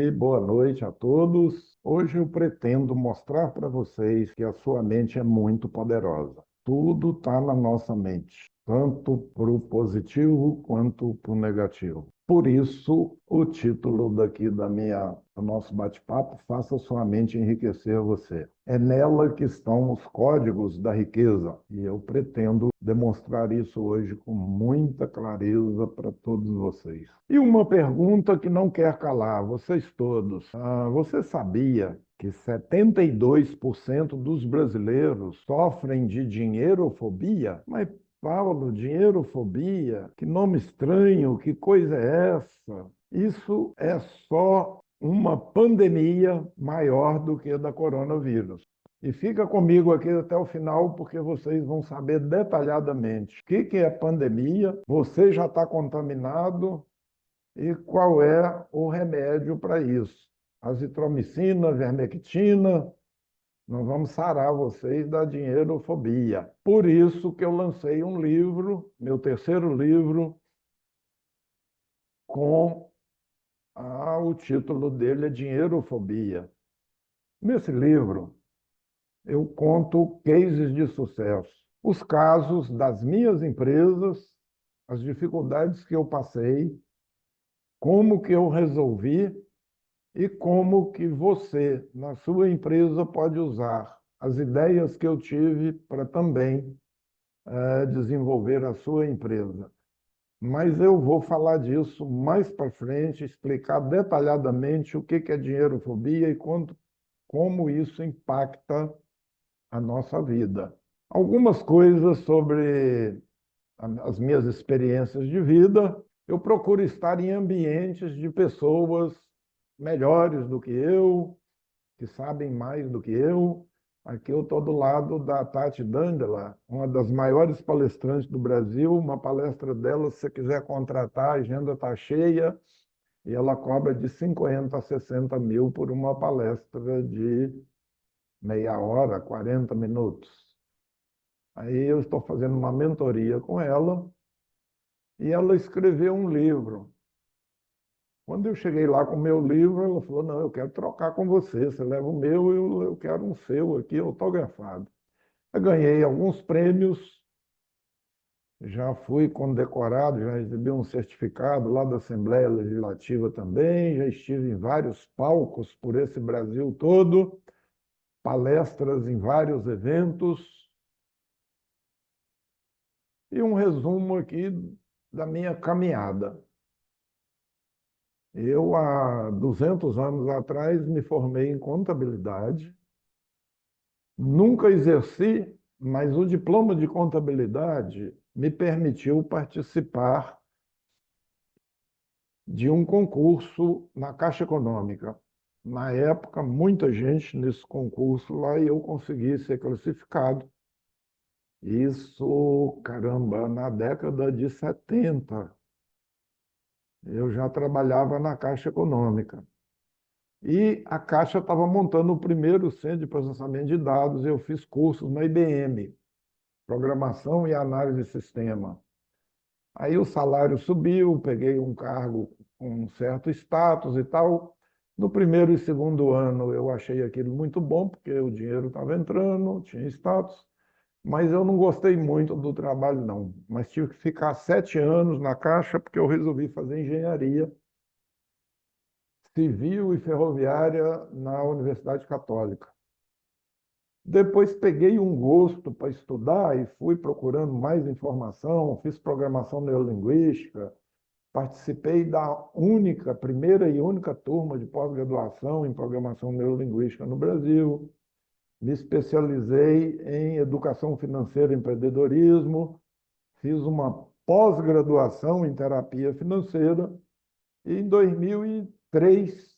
Boa noite a todos. Hoje eu pretendo mostrar para vocês que a sua mente é muito poderosa. Tudo está na nossa mente, tanto para o positivo quanto para o negativo. Por isso, o título do nosso bate-papo, Faça Sua Mente Enriquecer Você. É nela que estão os códigos da riqueza, e eu pretendo demonstrar isso hoje com muita clareza para todos vocês. E uma pergunta que não quer calar, vocês todos. Você sabia que 72% dos brasileiros sofrem de dinheirofobia? Mas Paulo, dinheirofobia? Que nome estranho, que coisa é essa? Isso é só uma pandemia maior do que a da coronavírus. E fica comigo aqui até o final, porque vocês vão saber detalhadamente o que é pandemia, você já está contaminado e qual é o remédio para isso. Azitromicina, vermectina, nós vamos sarar vocês da dinheirofobia. Por isso que eu lancei um livro, meu terceiro livro, com o título dele é Dinheirofobia. Nesse livro, eu conto cases de sucesso, os casos das minhas empresas, as dificuldades que eu passei, como que eu resolvi e como que você, na sua empresa, pode usar as ideias que eu tive para também desenvolver a sua empresa. Mas eu vou falar disso mais para frente, explicar detalhadamente o que é dinheirofobia e como isso impacta a nossa vida. Algumas coisas sobre as minhas experiências de vida. Eu procuro estar em ambientes de pessoas melhores do que sabem mais do que eu. Aqui eu estou do lado da Tati Dandela, uma das maiores palestrantes do Brasil. Uma palestra dela, se você quiser contratar, a agenda está cheia e ela cobra de 50 a 60 mil por uma palestra de meia hora, 40 minutos. Aí eu estou fazendo uma mentoria com ela e ela escreveu um livro. Quando eu cheguei lá com o meu livro, ela falou: Não, eu quero trocar com você. Você leva o meu, eu quero um seu aqui, autografado. Eu ganhei alguns prêmios, já fui condecorado, já recebi um certificado lá da Assembleia Legislativa também, já estive em vários palcos por esse Brasil todo, palestras em vários eventos, e um resumo aqui da minha caminhada. Eu, há 200 anos atrás, me formei em contabilidade. Nunca exerci, mas o diploma de contabilidade me permitiu participar de um concurso na Caixa Econômica. Na época, muita gente nesse concurso lá e eu consegui ser classificado. Isso, caramba, na década de 70. Eu já trabalhava na Caixa Econômica. E a Caixa estava montando o primeiro centro de processamento de dados. Eu fiz cursos na IBM, programação e análise de sistema. Aí o salário subiu, peguei um cargo com um certo status e tal. No primeiro e segundo ano eu achei aquilo muito bom, porque o dinheiro estava entrando, tinha status, mas eu não gostei muito do trabalho, não. Mas tive que ficar 7 anos na Caixa, porque eu resolvi fazer engenharia civil e ferroviária na Universidade Católica. Depois peguei um gosto para estudar e fui procurando mais informação, fiz programação neurolinguística, participei da primeira e única turma de pós-graduação em programação neurolinguística no Brasil, me especializei em educação financeira e empreendedorismo, fiz uma pós-graduação em terapia financeira e em 2003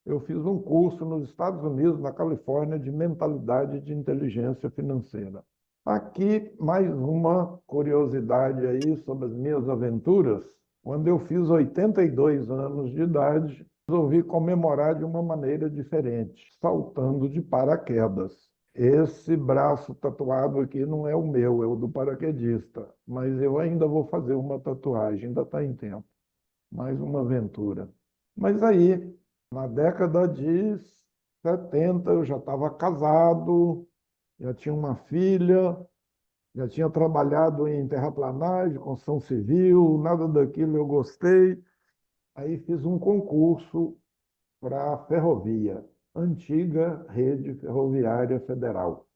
eu fiz um curso nos Estados Unidos, na Califórnia, de mentalidade de inteligência financeira. Aqui, mais uma curiosidade aí sobre as minhas aventuras. Quando eu fiz 82 anos de idade, resolvi comemorar de uma maneira diferente, saltando de paraquedas. Esse braço tatuado aqui não é o meu, é o do paraquedista, mas eu ainda vou fazer uma tatuagem, ainda está em tempo. Mais uma aventura. Mas aí Na década de 70 eu já estava casado, já tinha uma filha, já tinha trabalhado em terraplanagem, construção civil, nada daquilo eu gostei. Aí fiz um concurso para a ferrovia, antiga rede ferroviária federal.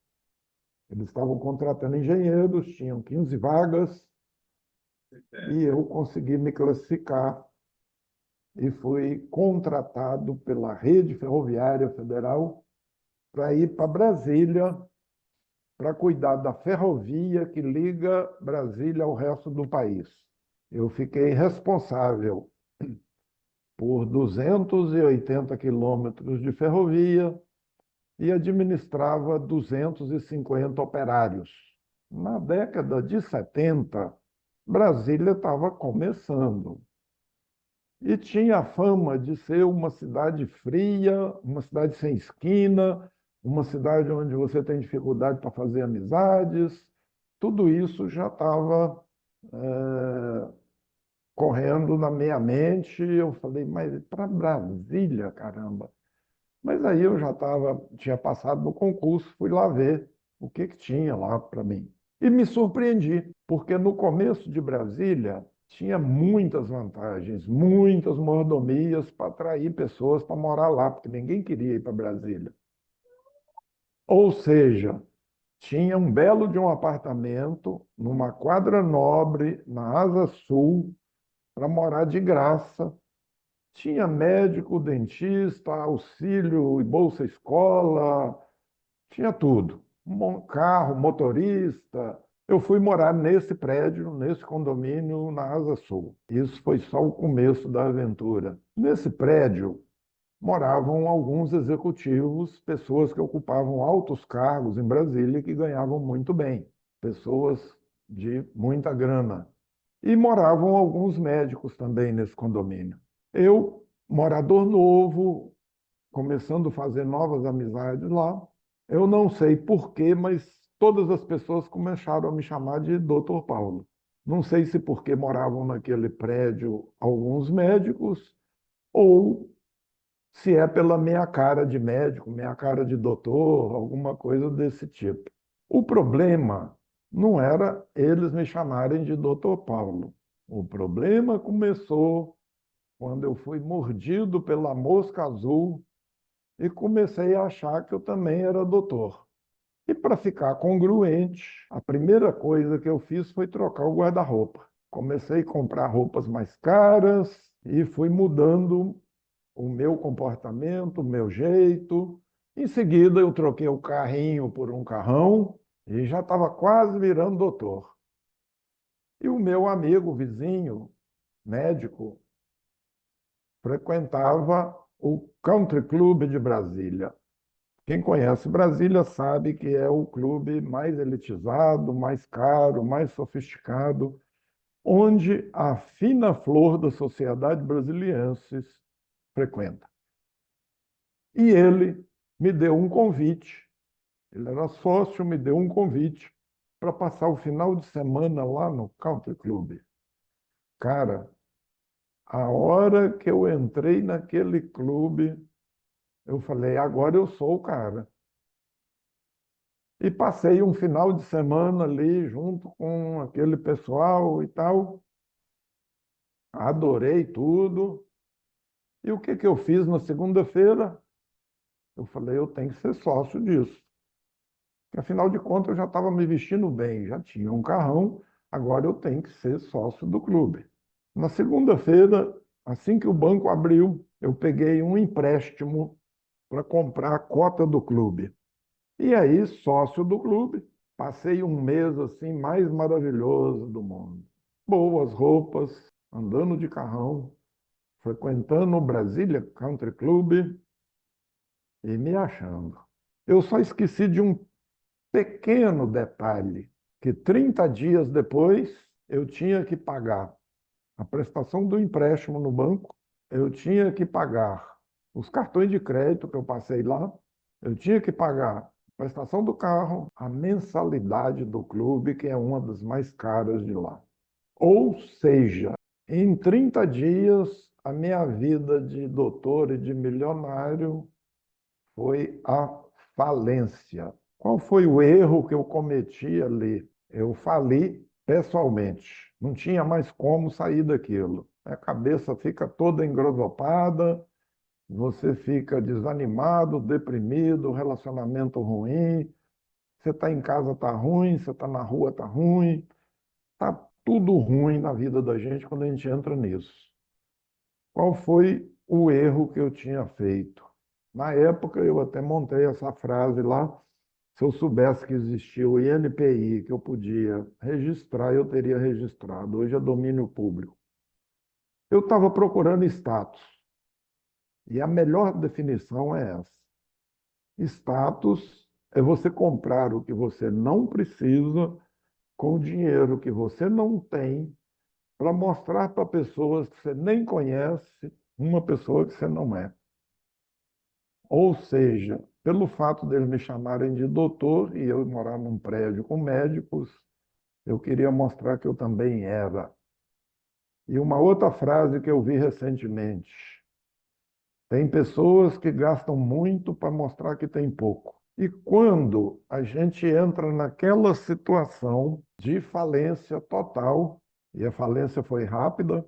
Eles estavam contratando engenheiros, tinham 15 vagas, e eu consegui me classificar e fui contratado pela Rede Ferroviária Federal para ir para Brasília para cuidar da ferrovia que liga Brasília ao resto do país. Eu fiquei responsável por 280 quilômetros de ferrovia e administrava 250 operários. Na década de 70, Brasília estava começando e tinha a fama de ser uma cidade fria, uma cidade sem esquina, uma cidade onde você tem dificuldade para fazer amizades. Tudo isso já estava correndo na minha mente. Eu falei, mas para Brasília, caramba. Mas aí eu já tinha passado no concurso, fui lá ver o que tinha lá para mim. E me surpreendi, porque no começo de Brasília tinha muitas vantagens, muitas mordomias para atrair pessoas para morar lá, porque ninguém queria ir para Brasília. Ou seja, tinha um belo de um apartamento numa quadra nobre, na Asa Sul, para morar de graça. Tinha médico, dentista, auxílio e bolsa escola, tinha tudo. Um carro, motorista. Eu fui morar nesse prédio, nesse condomínio, na Asa Sul. Isso foi só o começo da aventura. Nesse prédio moravam alguns executivos, pessoas que ocupavam altos cargos em Brasília e que ganhavam muito bem, pessoas de muita grana. E moravam alguns médicos também nesse condomínio. Eu, morador novo, começando a fazer novas amizades lá, eu não sei por quê, mas todas as pessoas começaram a me chamar de Dr. Paulo. Não sei se porque moravam naquele prédio alguns médicos ou se é pela minha cara de médico, minha cara de doutor, alguma coisa desse tipo. O problema não era eles me chamarem de Dr. Paulo. O problema começou quando eu fui mordido pela mosca azul e comecei a achar que eu também era doutor. E para ficar congruente, a primeira coisa que eu fiz foi trocar o guarda-roupa. Comecei a comprar roupas mais caras e fui mudando o meu comportamento, o meu jeito. Em seguida, eu troquei o carrinho por um carrão e já estava quase virando doutor. E o meu amigo, vizinho, médico, frequentava o Country Club de Brasília. Quem conhece Brasília sabe que é o clube mais elitizado, mais caro, mais sofisticado, onde a fina flor da sociedade brasiliense frequenta. E ele me deu um convite, ele era sócio, me deu um convite para passar o final de semana lá no Country Club. Cara, a hora que eu entrei naquele clube, eu falei, agora eu sou o cara. E passei um final de semana ali junto com aquele pessoal e tal. Adorei tudo. E o que que eu fiz na segunda-feira? Eu falei, eu tenho que ser sócio disso. Porque, afinal de contas, eu já estava me vestindo bem, já tinha um carrão, agora eu tenho que ser sócio do clube. Na segunda-feira, assim que o banco abriu, eu peguei um empréstimo para comprar a cota do clube. E aí, sócio do clube, passei um mês assim mais maravilhoso do mundo. Boas roupas, andando de carrão, frequentando o Brasília Country Club e me achando. Eu só esqueci de um pequeno detalhe, que 30 dias depois eu tinha que pagar a prestação do empréstimo no banco, eu tinha que pagar os cartões de crédito que eu passei lá, eu tinha que pagar a prestação do carro, a mensalidade do clube, que é uma das mais caras de lá. Ou seja, em 30 dias a minha vida de doutor e de milionário foi a falência. Qual foi o erro que eu cometi ali? Eu fali pessoalmente. Não tinha mais como sair daquilo. A cabeça fica toda engrosopada, você fica desanimado, deprimido, relacionamento ruim. Você está em casa, está ruim, você está na rua, está ruim. Está tudo ruim na vida da gente quando a gente entra nisso. Qual foi o erro que eu tinha feito? Na época, eu até montei essa frase lá. Se eu soubesse que existia o INPI, que eu podia registrar, eu teria registrado. Hoje é domínio público. Eu estava procurando status. E a melhor definição é essa. Status é você comprar o que você não precisa com o dinheiro que você não tem para mostrar para pessoas que você nem conhece uma pessoa que você não é. Ou seja, pelo fato deles me chamarem de doutor e eu morar num prédio com médicos, eu queria mostrar que eu também era. E uma outra frase que eu vi recentemente: tem pessoas que gastam muito para mostrar que tem pouco. E quando a gente entra naquela situação de falência total, e a falência foi rápida,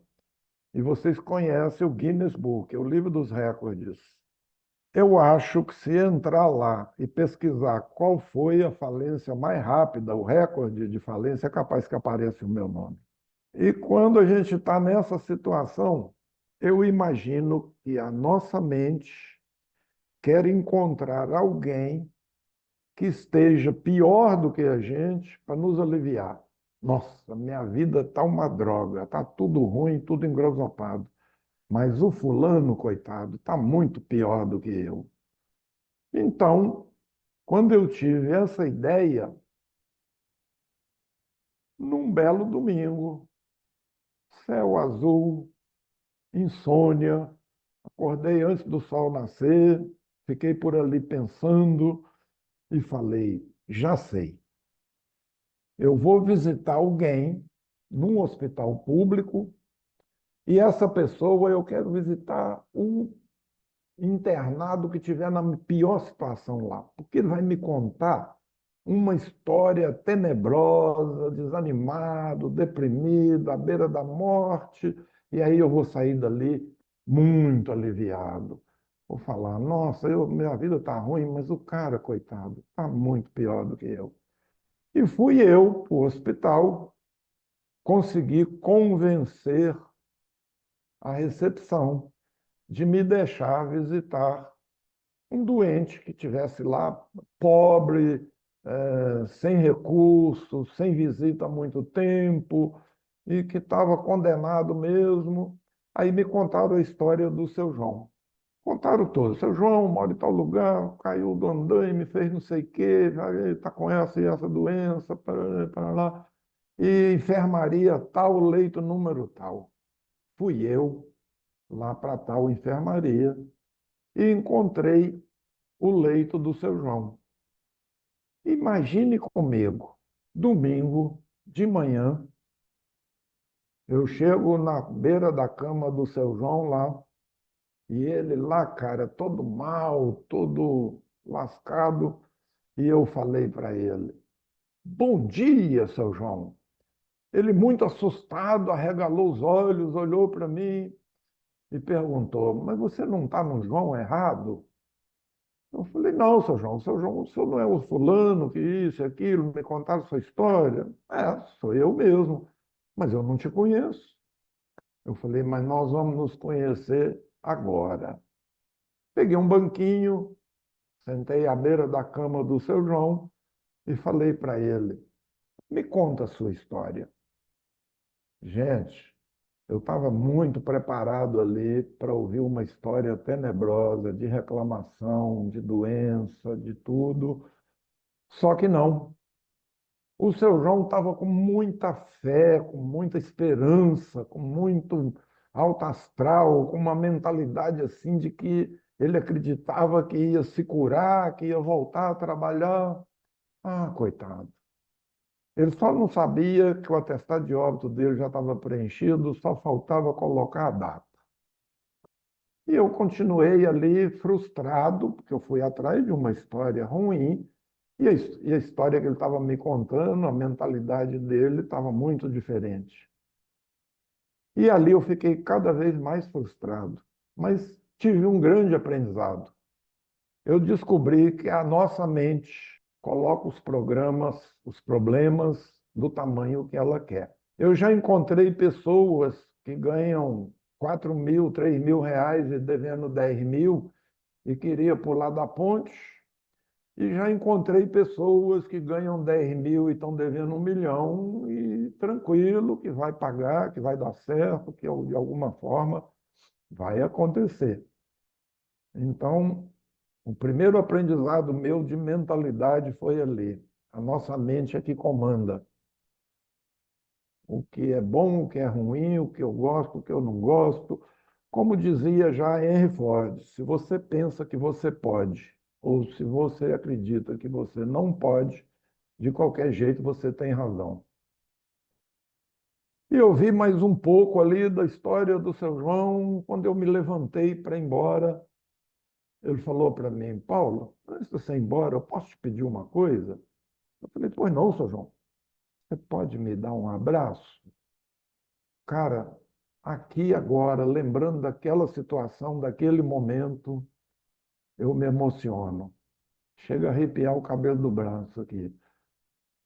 e vocês conhecem o Guinness Book, o livro dos recordes. Eu acho que se entrar lá e pesquisar qual foi a falência mais rápida, o recorde de falência, é capaz que apareça o meu nome. E quando a gente está nessa situação, eu imagino que a nossa mente quer encontrar alguém que esteja pior do que a gente para nos aliviar. Nossa, minha vida está uma droga, está tudo ruim, tudo engrosopado. Mas o fulano, coitado, está muito pior do que eu. Então, quando eu tive essa ideia, num belo domingo, céu azul, insônia, acordei antes do sol nascer, fiquei por ali pensando e falei: já sei, eu vou visitar alguém num hospital público e essa pessoa eu quero visitar um internado que estiver na pior situação lá, porque ele vai me contar uma história tenebrosa, desanimado, deprimido, à beira da morte, e aí eu vou sair dali muito aliviado. Vou falar, nossa, minha vida está ruim, mas o cara, coitado, está muito pior do que eu. E fui eu para o hospital, consegui convencer a recepção de me deixar visitar um doente que tivesse lá, pobre, sem recursos, sem visita há muito tempo, e que estava condenado mesmo. Aí me contaram a história do seu João. Contaram todo. Seu João mora em tal lugar, caiu do andaime, fez não sei o quê, está com essa e essa doença, para lá. E enfermaria tal, leito número tal. Fui eu lá para tal enfermaria e encontrei o leito do seu João. Imagine comigo, domingo de manhã, eu chego na beira da cama do seu João lá, e ele lá, cara, todo mal, todo lascado, e eu falei para ele: bom dia, seu João. Ele, muito assustado, arregalou os olhos, olhou para mim e perguntou: mas você não está no João errado? Eu falei: não, seu João, o senhor não é o fulano que isso e aquilo, me contaram sua história? É, sou eu mesmo, mas eu não te conheço. Eu falei: mas nós vamos nos conhecer agora. Peguei um banquinho, sentei à beira da cama do seu João e falei para ele: me conta a sua história. Gente, eu estava muito preparado ali para ouvir uma história tenebrosa de reclamação, de doença, de tudo. Só que não. O seu João estava com muita fé, com muita esperança, com muito alto astral, com uma mentalidade assim de que ele acreditava que ia se curar, que ia voltar a trabalhar. Ah, coitado. Ele só não sabia que o atestado de óbito dele já estava preenchido, só faltava colocar a data. E eu continuei ali frustrado, porque eu fui atrás de uma história ruim, e a história que ele estava me contando, a mentalidade dele estava muito diferente. E ali eu fiquei cada vez mais frustrado, mas tive um grande aprendizado. Eu descobri que a nossa mente coloca os programas, os problemas do tamanho que ela quer. Eu já encontrei pessoas que ganham 4.000, 3.000 reais e devendo 10.000 e queria pular da ponte. E já encontrei pessoas que ganham 10.000 e estão devendo 1.000.000 e tranquilo que vai pagar, que vai dar certo, que de alguma forma vai acontecer. Então, o primeiro aprendizado meu de mentalidade foi ali. A nossa mente é que comanda. O que é bom, o que é ruim, o que eu gosto, o que eu não gosto. Como dizia já Henry Ford, se você pensa que você pode, ou se você acredita que você não pode, de qualquer jeito você tem razão. E eu vi mais um pouco ali da história do seu João, quando eu me levantei para ir embora. Ele falou para mim: Paulo, antes de você ir embora, eu posso te pedir uma coisa? Eu falei: pois não, seu João, você pode me dar um abraço? Cara, aqui agora, lembrando daquela situação, daquele momento, eu me emociono. Chega a arrepiar o cabelo do braço aqui.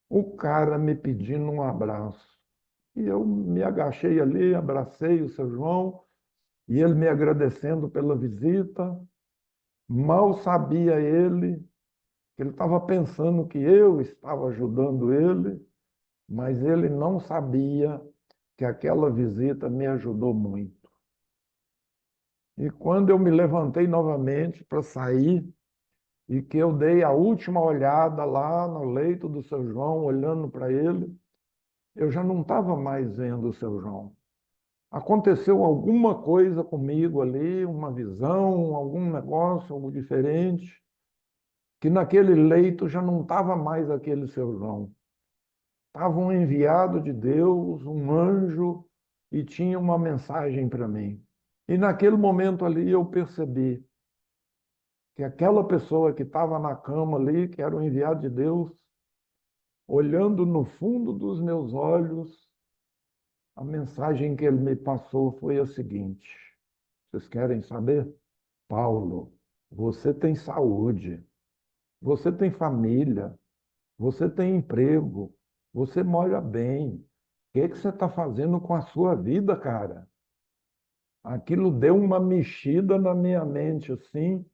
O cara me pedindo um abraço. E eu me agachei ali, abracei o seu João, e ele me agradecendo pela visita. Mal sabia ele que ele estava pensando que eu estava ajudando ele, mas ele não sabia que aquela visita me ajudou muito. E quando eu me levantei novamente para sair, e que eu dei a última olhada lá no leito do seu João, olhando para ele, eu já não estava mais vendo o seu João. Aconteceu alguma coisa comigo ali, uma visão, algum negócio, algo diferente, que naquele leito já não estava mais aquele seu João. Estava um enviado de Deus, um anjo, e tinha uma mensagem para mim. E naquele momento ali eu percebi que aquela pessoa que estava na cama ali, que era o enviado de Deus, olhando no fundo dos meus olhos, a mensagem que ele me passou foi a seguinte: vocês querem saber? Paulo, você tem saúde, você tem família, você tem emprego, você mora bem. O que você está fazendo com a sua vida, cara? Aquilo deu uma mexida na minha mente, assim,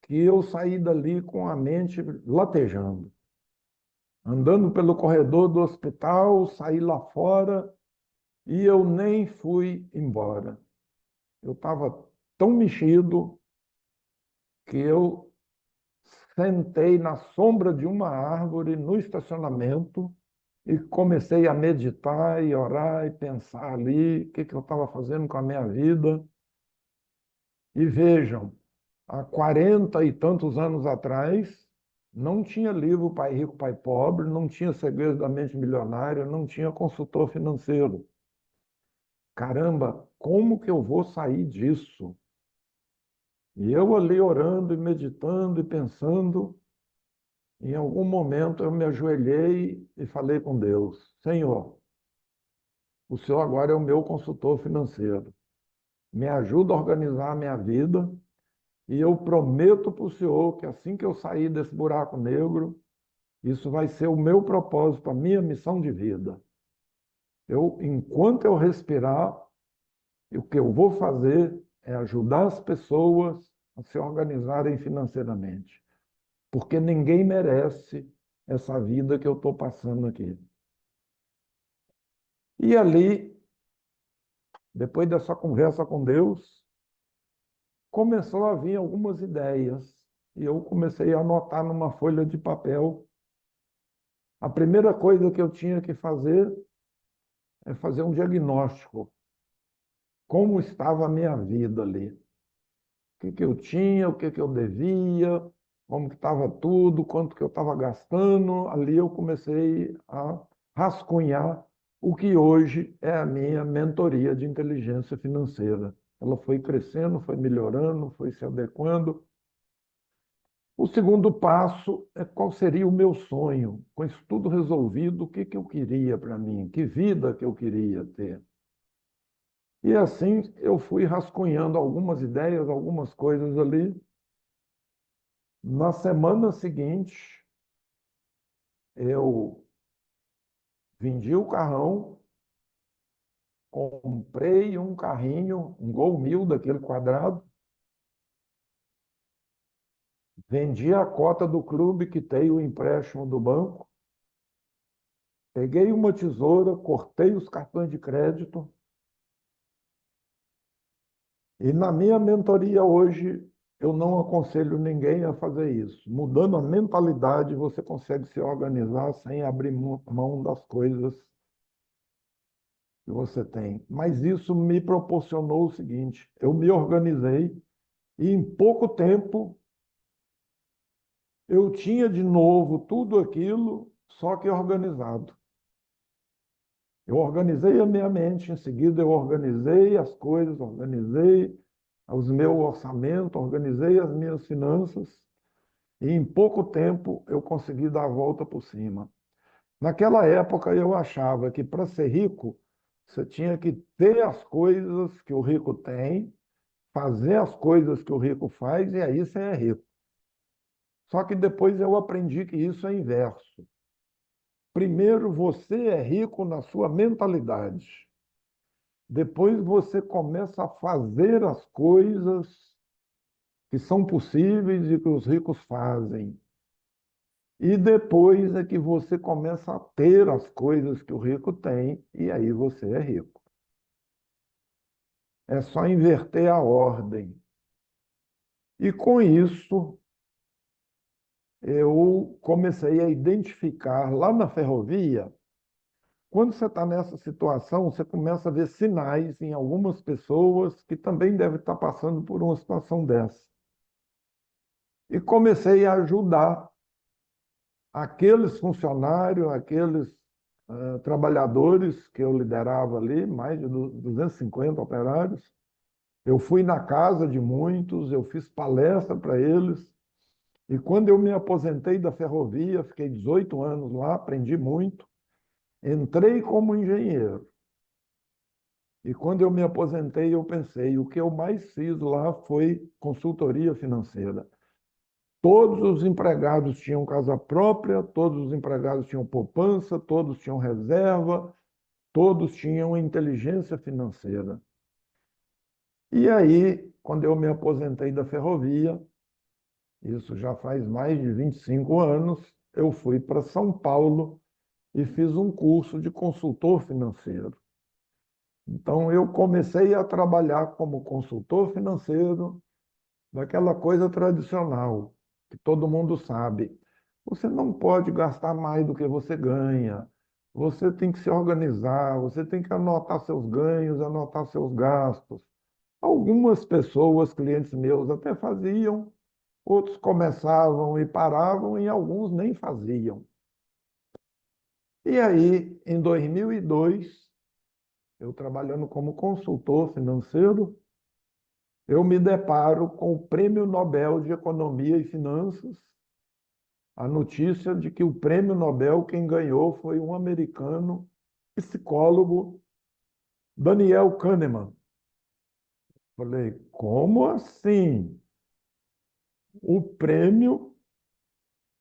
que eu saí dali com a mente latejando. Andando pelo corredor do hospital, saí lá fora e eu nem fui embora. Eu estava tão mexido que eu sentei na sombra de uma árvore no estacionamento e comecei a meditar e orar e pensar ali o que eu estava fazendo com a minha vida. E vejam, há 40 e tantos anos atrás, não tinha livro Pai Rico, Pai Pobre, não tinha Segredos da Mente Milionária, não tinha consultor financeiro. Caramba, como que eu vou sair disso? E eu ali orando e meditando e pensando, em algum momento eu me ajoelhei e falei com Deus: Senhor, o Senhor agora é o meu consultor financeiro. Me ajuda a organizar a minha vida e eu prometo para o Senhor que assim que eu sair desse buraco negro, isso vai ser o meu propósito, a minha missão de vida. Enquanto eu respirar, o que eu vou fazer é ajudar as pessoas a se organizarem financeiramente, porque ninguém merece essa vida que eu estou passando aqui. E ali, depois dessa conversa com Deus, começou a vir algumas ideias e eu comecei a anotar numa folha de papel. A primeira coisa que eu tinha que fazer é fazer um diagnóstico. Como estava a minha vida ali? O que eu tinha, o que eu devia, como que estava tudo, quanto que eu estava gastando. Ali eu comecei a rascunhar o que hoje é a minha mentoria de inteligência financeira. ela foi crescendo, foi melhorando, foi se adequando. O segundo passo é qual seria o meu sonho. Com isso tudo resolvido, o que que eu queria para mim? Que vida que eu queria ter? E assim eu fui rascunhando algumas ideias, algumas coisas ali. Na semana seguinte, eu vendi o carrão, comprei um carrinho, um Gol 1000 daquele quadrado, vendi a cota do clube, quitei o empréstimo do banco, peguei uma tesoura, cortei os cartões de crédito e na minha mentoria hoje eu não aconselho ninguém a fazer isso. Mudando a mentalidade, você consegue se organizar sem abrir mão das coisas que você tem. Mas isso me proporcionou o seguinte: eu me organizei e em pouco tempo eu tinha de novo tudo aquilo, só que organizado. Eu organizei a minha mente, em seguida eu organizei as coisas, organizei os meu orçamento, organizei as minhas finanças e em pouco tempo eu consegui dar a volta por cima. Naquela época eu achava que para ser rico você tinha que ter as coisas que o rico tem, fazer as coisas que o rico faz e aí você é rico. Só que depois eu aprendi que isso é inverso. Primeiro você é rico na sua mentalidade. Depois você começa a fazer as coisas que são possíveis e que os ricos fazem. E depois é que você começa a ter as coisas que o rico tem, e aí você é rico. É só inverter a ordem. E com isso, eu comecei a identificar lá na ferrovia. Quando você está nessa situação, você começa a ver sinais em algumas pessoas que também devem estar passando por uma situação dessa. E comecei a ajudar aqueles funcionários, aqueles trabalhadores que eu liderava ali, mais de 250 operários. Eu fui na casa de muitos, eu fiz palestra para eles. E quando eu me aposentei da ferrovia, fiquei 18 anos lá, aprendi muito. Entrei como engenheiro. E quando eu me aposentei, eu pensei, o que eu mais fiz lá foi consultoria financeira. Todos os empregados tinham casa própria, todos os empregados tinham poupança, todos tinham reserva, todos tinham inteligência financeira. E aí, quando eu me aposentei da ferrovia, isso já faz mais de 25 anos, eu fui para São Paulo e fiz um curso de consultor financeiro. Então, eu comecei a trabalhar como consultor financeiro daquela coisa tradicional, que todo mundo sabe. Você não pode gastar mais do que você ganha. Você tem que se organizar, você tem que anotar seus ganhos, anotar seus gastos. Algumas pessoas, clientes meus, até faziam, outros começavam e paravam, e alguns nem faziam. E aí, em 2002, eu trabalhando como consultor financeiro, eu me deparo com o Prêmio Nobel de Economia e Finanças, a notícia de que o Prêmio Nobel quem ganhou foi um americano psicólogo, Daniel Kahneman. Falei, como assim? O prêmio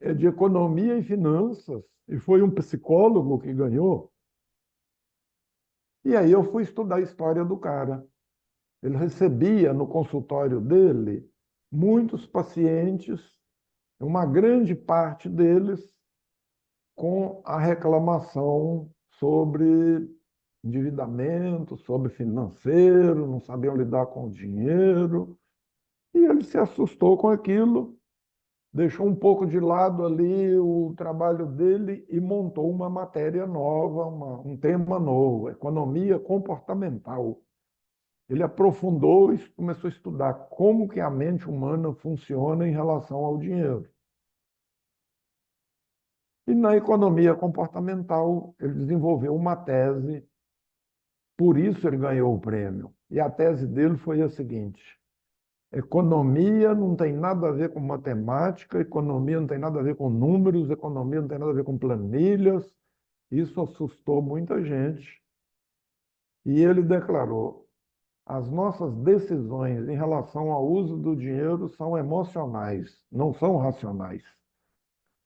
é de Economia e Finanças e foi um psicólogo que ganhou? E aí eu fui estudar a história do cara. Ele recebia no consultório dele muitos pacientes, uma grande parte deles com a reclamação sobre endividamento, sobre financeiro, não sabiam lidar com o dinheiro. E ele se assustou com aquilo, deixou um pouco de lado ali o trabalho dele e montou uma matéria nova, um tema novo, economia comportamental. Ele aprofundou e começou a estudar como que a mente humana funciona em relação ao dinheiro. E na economia comportamental, ele desenvolveu uma tese, por isso ele ganhou o prêmio. E a tese dele foi a seguinte: economia não tem nada a ver com matemática, economia não tem nada a ver com números, economia não tem nada a ver com planilhas. Isso assustou muita gente. E ele declarou: as nossas decisões em relação ao uso do dinheiro são emocionais, não são racionais.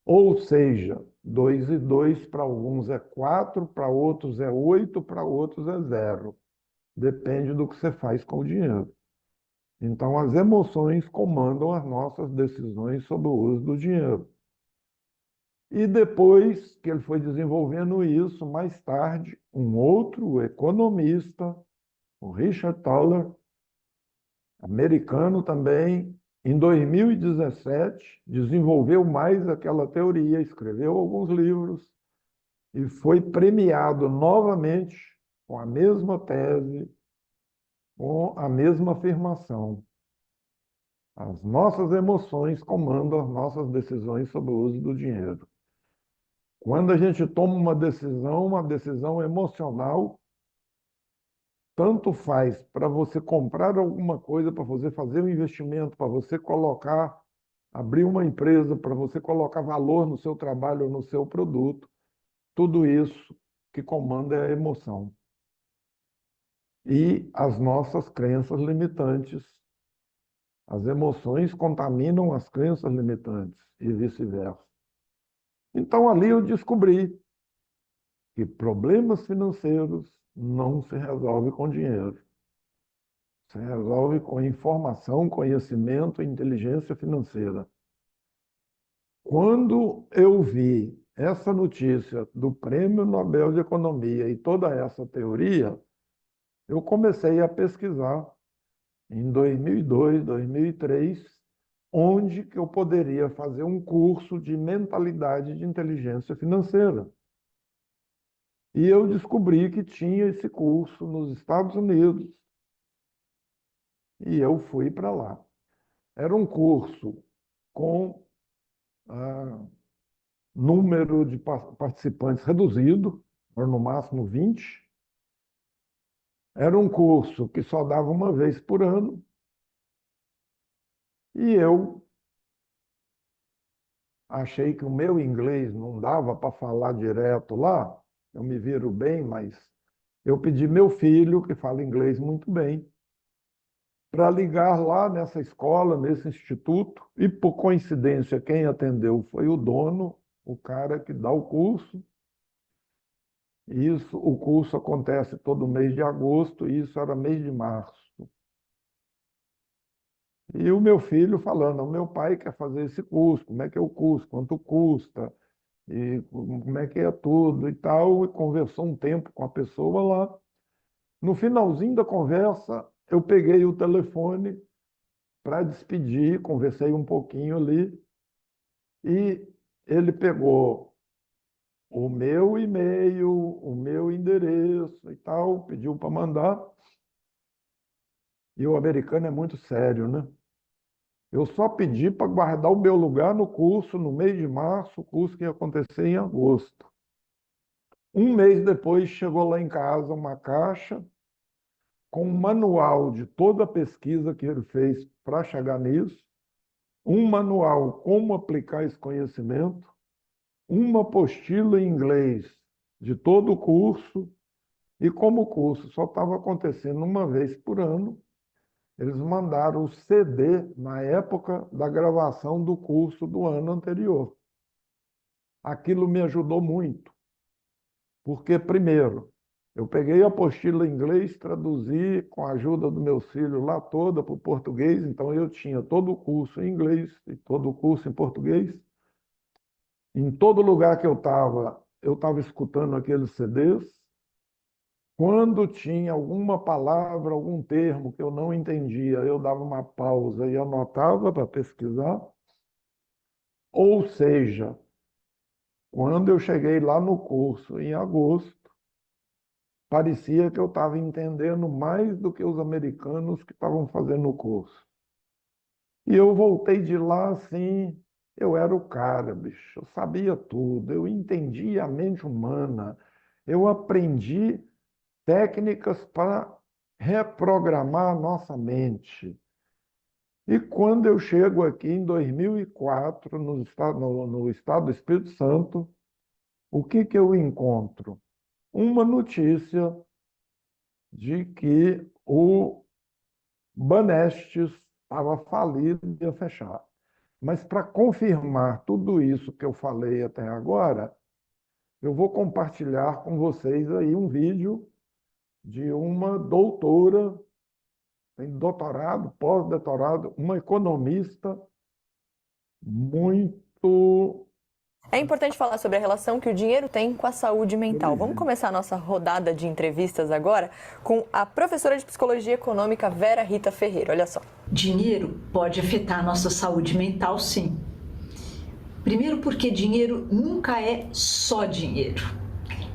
Ou seja, 2 e 2 para alguns é 4, para outros é 8, para outros é 0. Depende do que você faz com o dinheiro. Então, as emoções comandam as nossas decisões sobre o uso do dinheiro. E depois que ele foi desenvolvendo isso, mais tarde, um outro economista, o Richard Thaler, americano também, em 2017, desenvolveu mais aquela teoria, escreveu alguns livros e foi premiado novamente com a mesma tese, com a mesma afirmação. As nossas emoções comandam as nossas decisões sobre o uso do dinheiro. Quando a gente toma uma decisão emocional, tanto faz para você comprar alguma coisa, para você fazer um investimento, para você colocar, abrir uma empresa, para você colocar valor no seu trabalho ou no seu produto, tudo isso que comanda é a emoção. E as nossas crenças limitantes. As emoções contaminam as crenças limitantes e vice-versa. Então ali eu descobri que problemas financeiros não se resolvem com dinheiro. Se resolve com informação, conhecimento e inteligência financeira. Quando eu vi essa notícia do Prêmio Nobel de Economia e toda essa teoria, eu comecei a pesquisar em 2002, 2003, onde que eu poderia fazer um curso de mentalidade de inteligência financeira. E eu descobri que tinha esse curso nos Estados Unidos e eu fui para lá. Era um curso com número de participantes reduzido, era no máximo 20. Era um curso que só dava uma vez por ano e eu achei que o meu inglês não dava para falar direto lá. Eu me viro bem, mas eu pedi meu filho, que fala inglês muito bem, para ligar lá nessa escola, nesse instituto, e por coincidência quem atendeu foi o dono, o cara que dá o curso. Isso, o curso acontece todo mês de agosto, e isso era mês de março. E o meu filho falando: o meu pai quer fazer esse curso, como é que é o curso, quanto custa, e como é que é tudo e tal, e conversou um tempo com a pessoa lá. No finalzinho da conversa, eu peguei o telefone para despedir, conversei um pouquinho ali, e ele pegou o meu e-mail, o meu endereço e tal, pediu para mandar. E o americano é muito sério, né? Eu só pedi para guardar o meu lugar no curso no mês de março, o curso que ia acontecer em agosto. Um mês depois chegou lá em casa uma caixa com um manual de toda a pesquisa que ele fez para chegar nisso, um manual como aplicar esse conhecimento, uma apostila em inglês de todo o curso, e como o curso só estava acontecendo uma vez por ano, eles mandaram o CD na época da gravação do curso do ano anterior. Aquilo me ajudou muito, porque, primeiro, eu peguei a apostila em inglês, traduzi com a ajuda do meu filho lá toda para o português, então eu tinha todo o curso em inglês e todo o curso em português. Em todo lugar que eu estava escutando aqueles CDs. Quando tinha alguma palavra, algum termo que eu não entendia, eu dava uma pausa e anotava para pesquisar. Ou seja, quando eu cheguei lá no curso em agosto, parecia que eu estava entendendo mais do que os americanos que estavam fazendo o curso. E eu voltei de lá assim, eu era o cara, bicho, eu sabia tudo, eu entendia a mente humana, eu aprendi técnicas para reprogramar a nossa mente. E quando eu chego aqui em 2004, no estado do Espírito Santo, o que eu encontro? Uma notícia de que o Banestes estava falido e ia fechar. Mas para confirmar tudo isso que eu falei até agora, eu vou compartilhar com vocês aí um vídeo de uma doutora, tem doutorado, pós-doutorado, uma economista muito É importante falar sobre a relação que o dinheiro tem com a saúde mental. Vamos inteligente. começar a nossa rodada de entrevistas agora com a professora de Psicologia Econômica Vera Rita Ferreira. Olha só. Dinheiro pode afetar a nossa saúde mental, sim. Primeiro porque dinheiro nunca é só dinheiro.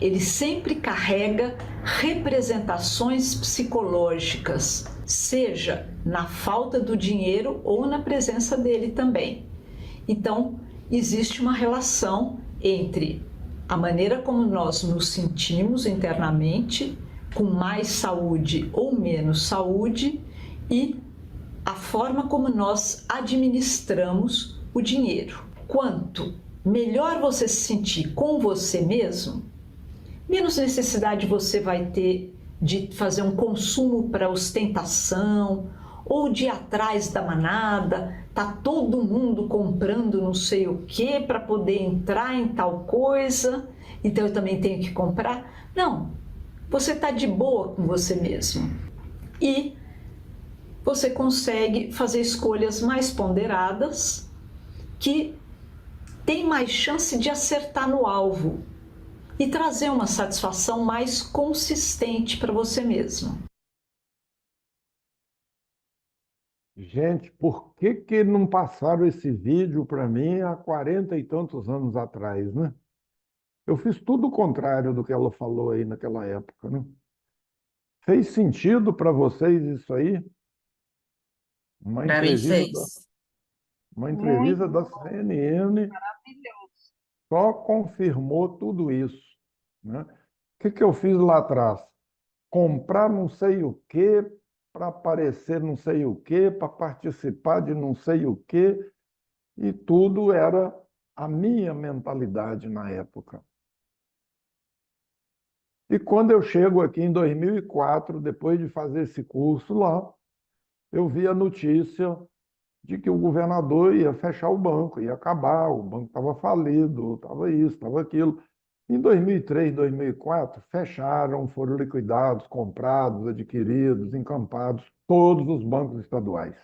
Ele sempre carrega representações psicológicas, seja na falta do dinheiro ou na presença dele também. Então, existe uma relação entre a maneira como nós nos sentimos internamente, com mais saúde ou menos saúde, e a forma como nós administramos o dinheiro. Quanto melhor você se sentir com você mesmo, menos necessidade você vai ter de fazer um consumo para ostentação ou de ir atrás da manada, tá todo mundo comprando não sei o que para poder entrar em tal coisa, então eu também tenho que comprar. Não, você tá de boa com você mesmo e você consegue fazer escolhas mais ponderadas que tem mais chance de acertar no alvo e trazer uma satisfação mais consistente para você mesmo. Gente, por que não passaram esse vídeo para mim há 40 e tantos anos atrás, né? Eu fiz tudo o contrário do que ela falou aí naquela época, né? Fez sentido para vocês isso aí? Uma Para mim entrevista da, fez. uma Muito entrevista da CNN maravilhoso. só confirmou tudo isso, né? O que eu fiz lá atrás? Comprar não sei o quê para aparecer não sei o quê, para participar de não sei o quê, e tudo era a minha mentalidade na época. E quando eu chego aqui em 2004, depois de fazer esse curso lá, eu vi a notícia de que o governador ia fechar o banco, ia acabar, o banco estava falido, estava isso, estava aquilo. Em 2003, 2004, fecharam, foram liquidados, comprados, adquiridos, encampados, todos os bancos estaduais.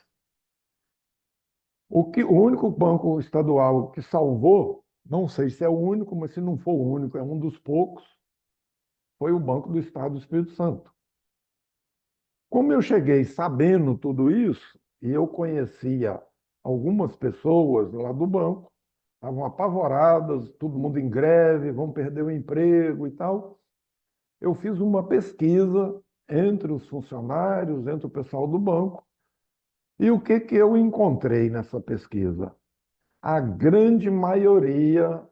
O único banco estadual que salvou, não sei se é o único, mas se não for o único, é um dos poucos, foi o Banco do Estado do Espírito Santo. Como eu cheguei sabendo tudo isso, e eu conhecia algumas pessoas lá do banco, estavam apavoradas, todo mundo em greve, vão perder o emprego e tal, eu fiz uma pesquisa entre os funcionários, entre o pessoal do banco, e o que eu encontrei nessa pesquisa? A grande maioria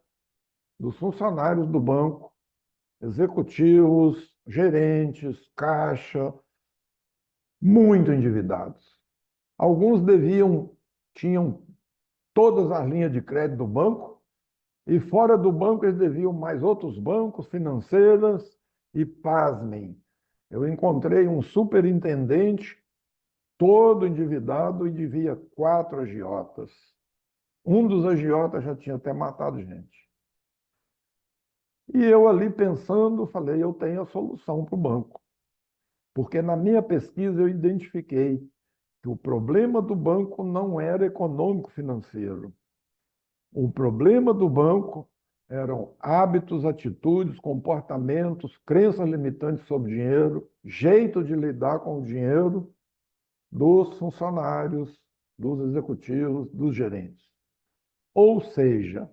dos funcionários do banco, executivos, gerentes, caixa, muito endividados. Alguns tinham todas as linhas de crédito do banco, e fora do banco eles deviam mais outros bancos, financeiras, e pasmem, eu encontrei um superintendente todo endividado e devia 4 agiotas. Um dos agiotas já tinha até matado gente. E eu ali pensando, falei, eu tenho a solução para o banco. Porque na minha pesquisa eu identifiquei que o problema do banco não era econômico-financeiro. O problema do banco eram hábitos, atitudes, comportamentos, crenças limitantes sobre dinheiro, jeito de lidar com o dinheiro dos funcionários, dos executivos, dos gerentes. Ou seja,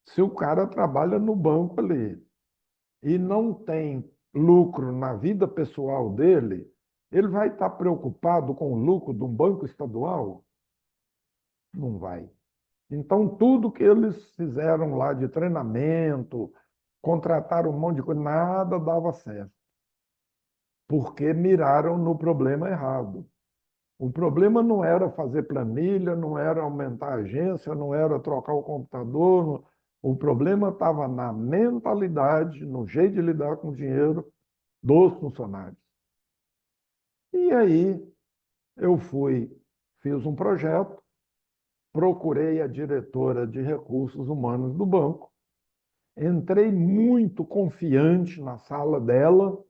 se o cara trabalha no banco ali e não tem lucro na vida pessoal dele, ele vai estar preocupado com o lucro de um banco estadual? Não vai. Então, tudo que eles fizeram lá de treinamento, contrataram um monte de coisa, nada dava certo. porque miraram no problema errado. O problema não era fazer planilha, não era aumentar a agência, não era trocar o computador. O problema estava na mentalidade, no jeito de lidar com o dinheiro dos funcionários. E aí eu fiz um projeto, procurei a diretora de recursos humanos do banco, entrei muito confiante na sala dela,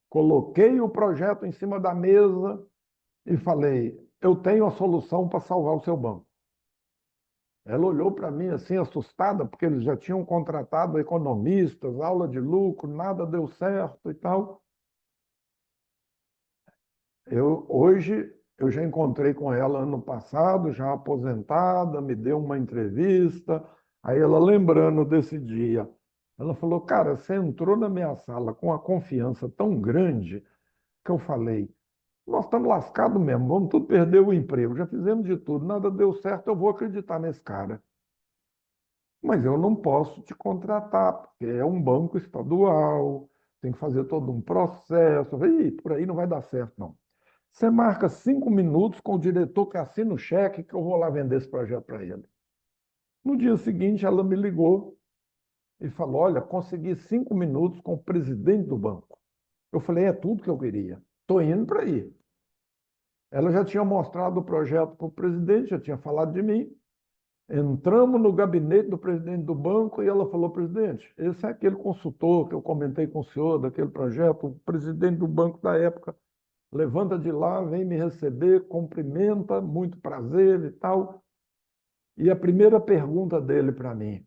coloquei o projeto em cima da mesa e falei: eu tenho a solução para salvar o seu banco. Ela olhou para mim assim, assustada, porque eles já tinham contratado economistas, aula de lucro, nada deu certo e tal. Hoje eu já encontrei com ela ano passado, já aposentada, me deu uma entrevista. Aí ela, lembrando desse dia, ela falou: cara, você entrou na minha sala com uma confiança tão grande que eu falei: nós estamos lascados mesmo, vamos tudo perder o emprego, já fizemos de tudo, nada deu certo, eu vou acreditar nesse cara. Mas eu não posso te contratar, porque é um banco estadual, tem que fazer todo um processo. Eu falei: por aí não vai dar certo, não. Você marca 5 minutos com o diretor que assina o cheque, que eu vou lá vender esse projeto para ele. No dia seguinte, ela me ligou e falou: olha, consegui 5 minutos com o presidente do banco. Eu falei: é tudo que eu queria. Estou indo para aí. Ela já tinha mostrado o projeto para o presidente, já tinha falado de mim. Entramos no gabinete do presidente do banco e ela falou: presidente, esse é aquele consultor que eu comentei com o senhor daquele projeto, o presidente do banco da época. Levanta de lá, vem me receber, cumprimenta, muito prazer e tal. E a primeira pergunta dele para mim: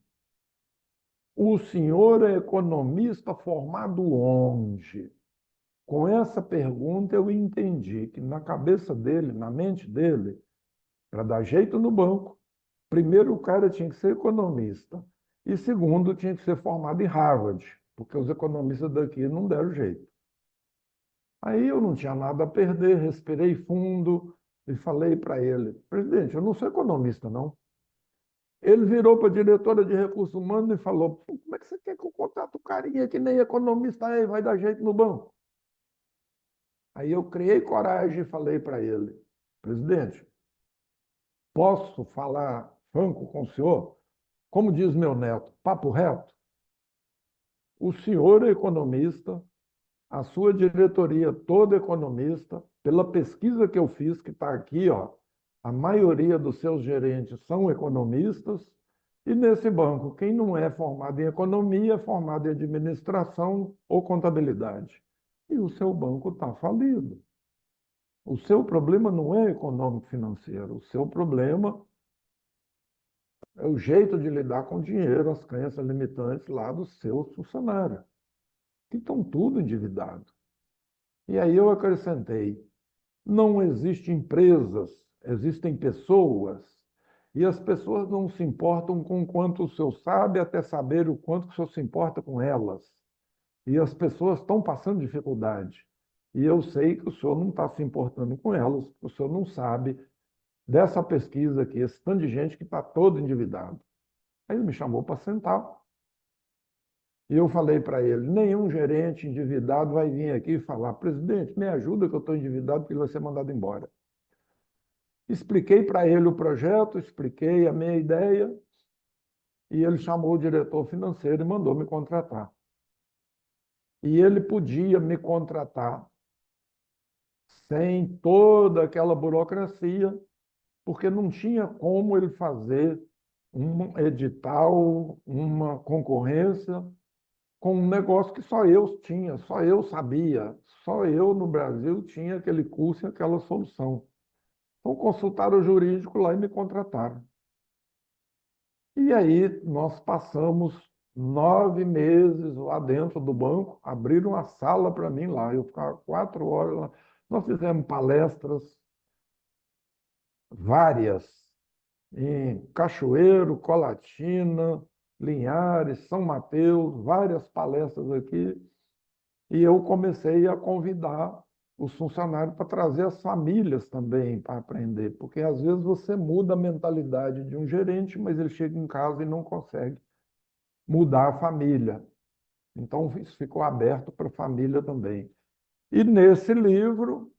o senhor é economista formado onde? Com essa pergunta eu entendi que na cabeça dele, na mente dele, para dar jeito no banco, primeiro o cara tinha que ser economista e segundo tinha que ser formado em Harvard, porque os economistas daqui não deram jeito. Aí eu não tinha nada a perder, respirei fundo e falei para ele: presidente, eu não sou economista, não. Ele virou para a diretora de recursos humanos e falou: como é que você quer que eu contrate o carinha que nem economista é e vai dar jeito no banco? Aí eu criei coragem e falei para ele: presidente, posso falar franco com o senhor? Como diz meu neto, papo reto? O senhor é economista, a sua diretoria toda economista, pela pesquisa que eu fiz, que está aqui, ó, a maioria dos seus gerentes são economistas, e nesse banco, quem não é formado em economia é formado em administração ou contabilidade. E o seu banco está falido. O seu problema não é econômico-financeiro, o seu problema é o jeito de lidar com o dinheiro, as crenças limitantes lá dos seus funcionários, que estão tudo endividados. E aí eu acrescentei: não existem empresas, existem pessoas. E as pessoas não se importam com o quanto o senhor sabe, até saber o quanto o senhor se importa com elas. E as pessoas estão passando dificuldade. E eu sei que o senhor não está se importando com elas, porque o senhor não sabe dessa pesquisa aqui, esse tanto de gente que está todo endividado. Aí ele me chamou para sentar. E eu falei para ele: nenhum gerente endividado vai vir aqui e falar: presidente, me ajuda que eu estou endividado porque ele vai ser mandado embora. Expliquei para ele o projeto, expliquei a minha ideia, e ele chamou o diretor financeiro e mandou me contratar. E ele podia me contratar sem toda aquela burocracia, porque não tinha como ele fazer um edital, uma concorrência, com um negócio que só eu tinha, só eu sabia, só eu no Brasil tinha aquele curso e aquela solução. Então consultaram o jurídico lá e me contrataram. E aí nós passamos 9 meses lá dentro do banco, abriram uma sala para mim lá, eu ficava 4 horas lá. Nós fizemos palestras várias em Cachoeiro, Colatina, Linhares, São Mateus, várias palestras aqui. E eu comecei a convidar os funcionários para trazer as famílias também para aprender, porque às vezes você muda a mentalidade de um gerente, mas ele chega em casa e não consegue mudar a família. Então isso ficou aberto para a família também. E nesse livro,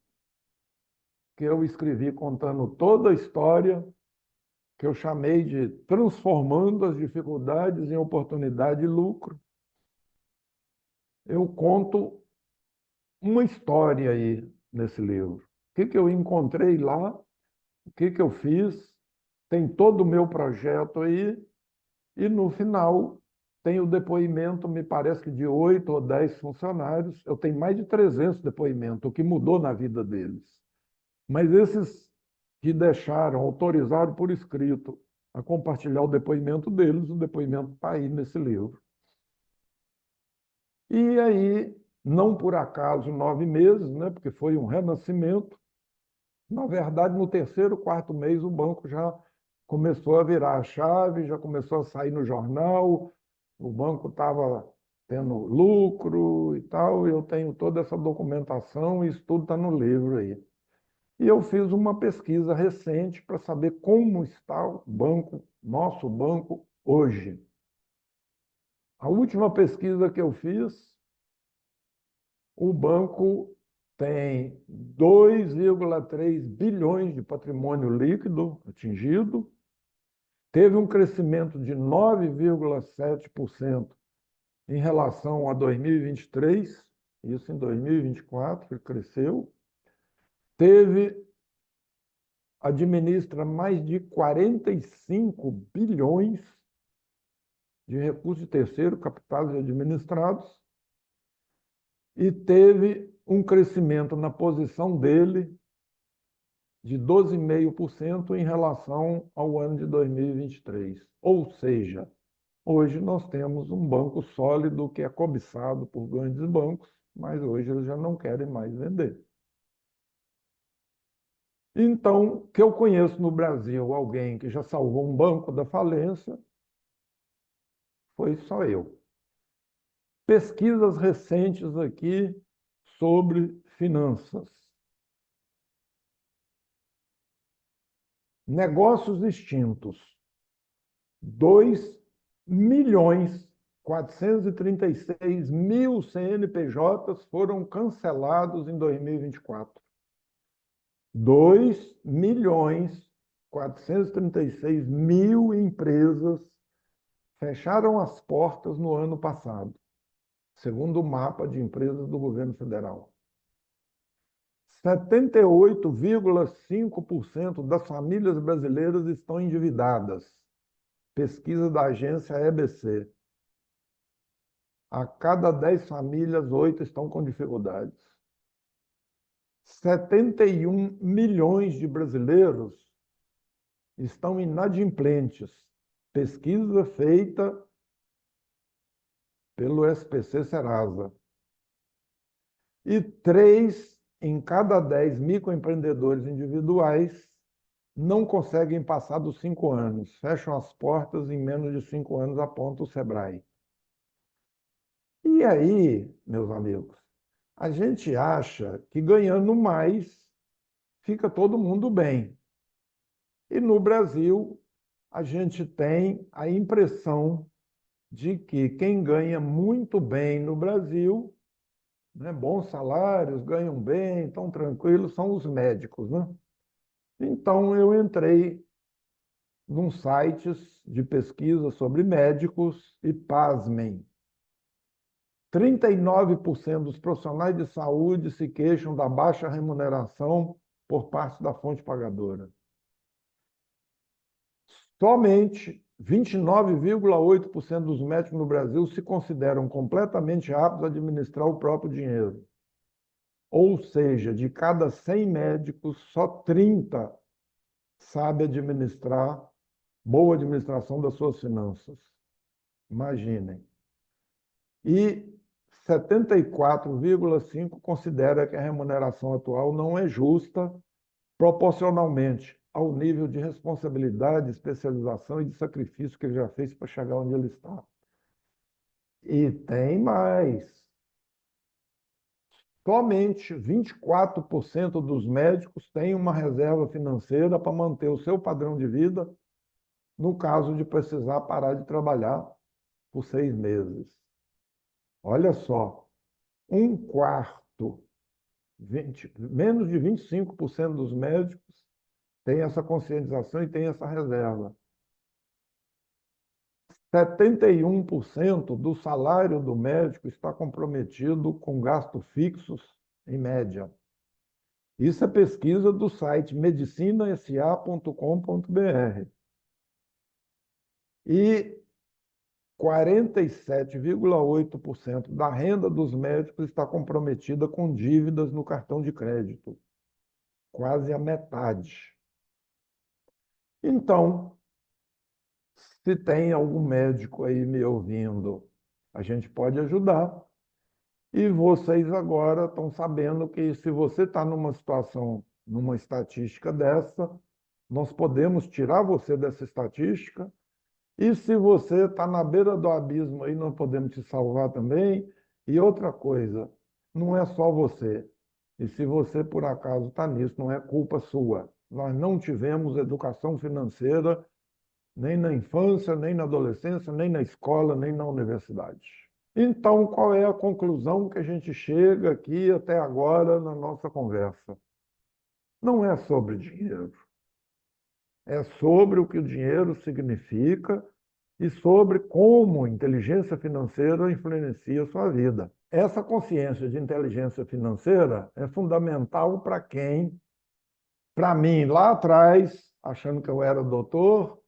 que eu escrevi contando toda a história, que eu chamei de Transformando as Dificuldades em Oportunidade e Lucro, eu conto uma história aí nesse livro. O que eu encontrei lá, o que eu fiz, tem todo o meu projeto aí, e no final tem o depoimento, me parece que de 8 ou 10 funcionários. Eu tenho mais de 300 depoimentos, o que mudou na vida deles. Mas esses que deixaram, autorizaram por escrito a compartilhar o depoimento deles, o depoimento está aí nesse livro. E aí, não por acaso 9 meses, né, porque foi um renascimento, na verdade, no terceiro, quarto mês, o banco já começou a virar a chave, já começou a sair no jornal, o banco estava tendo lucro e tal, e eu tenho toda essa documentação e isso tudo está no livro aí. E eu fiz uma pesquisa recente para saber como está o banco, nosso banco, hoje. A última pesquisa que eu fiz, o banco tem 2,3 bilhões de patrimônio líquido atingido, teve um crescimento de 9,7% em relação a 2023, isso em 2024, ele cresceu, administra mais de 45 bilhões de recursos de terceiro, captados e administrados, e teve um crescimento na posição dele de 12,5% em relação ao ano de 2023. Ou seja, hoje nós temos um banco sólido que é cobiçado por grandes bancos, mas hoje eles já não querem mais vender. Então, que eu conheço no Brasil alguém que já salvou um banco da falência, foi só eu. Pesquisas recentes aqui sobre finanças. Negócios extintos. 2.436.000 CNPJs foram cancelados em 2024. 2.436.000 empresas fecharam as portas no ano passado, segundo o mapa de empresas do governo federal. 78,5% das famílias brasileiras estão endividadas. Pesquisa da agência EBC. A cada 10 famílias, 8 estão com dificuldades. 71 milhões de brasileiros estão inadimplentes. Pesquisa feita pelo SPC Serasa. E 3 em cada 10 microempreendedores individuais não conseguem passar dos 5 anos. Fecham as portas em menos de 5 anos, aponta o Sebrae. E aí, meus amigos, a gente acha que ganhando mais fica todo mundo bem. E no Brasil, a gente tem a impressão de que quem ganha muito bem no Brasil, né, bons salários, ganham bem, estão tranquilos, são os médicos, né? Então, eu entrei num sites de pesquisa sobre médicos e, pasmem, 39% dos profissionais de saúde se queixam da baixa remuneração por parte da fonte pagadora. Somente 29,8% dos médicos no Brasil se consideram completamente aptos a administrar o próprio dinheiro. Ou seja, de cada 100 médicos, só 30 sabem administrar, boa administração das suas finanças. Imaginem. E 74,5% considera que a remuneração atual não é justa proporcionalmente ao nível de responsabilidade, especialização e de sacrifício que ele já fez para chegar onde ele está. E tem mais. Somente 24% dos médicos têm uma reserva financeira para manter o seu padrão de vida no caso de precisar parar de trabalhar por 6 meses. Olha só, 1/4 menos de 25% dos médicos têm essa conscientização e têm essa reserva. 71% do salário do médico está comprometido com gastos fixos, em média. Isso é pesquisa do site medicinasa.com.br. E 47,8% da renda dos médicos está comprometida com dívidas no cartão de crédito. Quase a metade. Então, se tem algum médico aí me ouvindo, a gente pode ajudar. E vocês agora estão sabendo que se você está numa situação, numa estatística dessa, nós podemos tirar você dessa estatística. E se você está na beira do abismo aí, nós podemos te salvar também. E outra coisa, não é só você. E se você, por acaso, está nisso, não é culpa sua. Nós não tivemos educação financeira nem na infância, nem na adolescência, nem na escola, nem na universidade. Então, qual é a conclusão que a gente chega aqui até agora na nossa conversa? Não é sobre dinheiro. É sobre o que o dinheiro significa e sobre como a inteligência financeira influencia a sua vida. Essa consciência de inteligência financeira é fundamental para quem, para mim, lá atrás, achando que eu era doutor,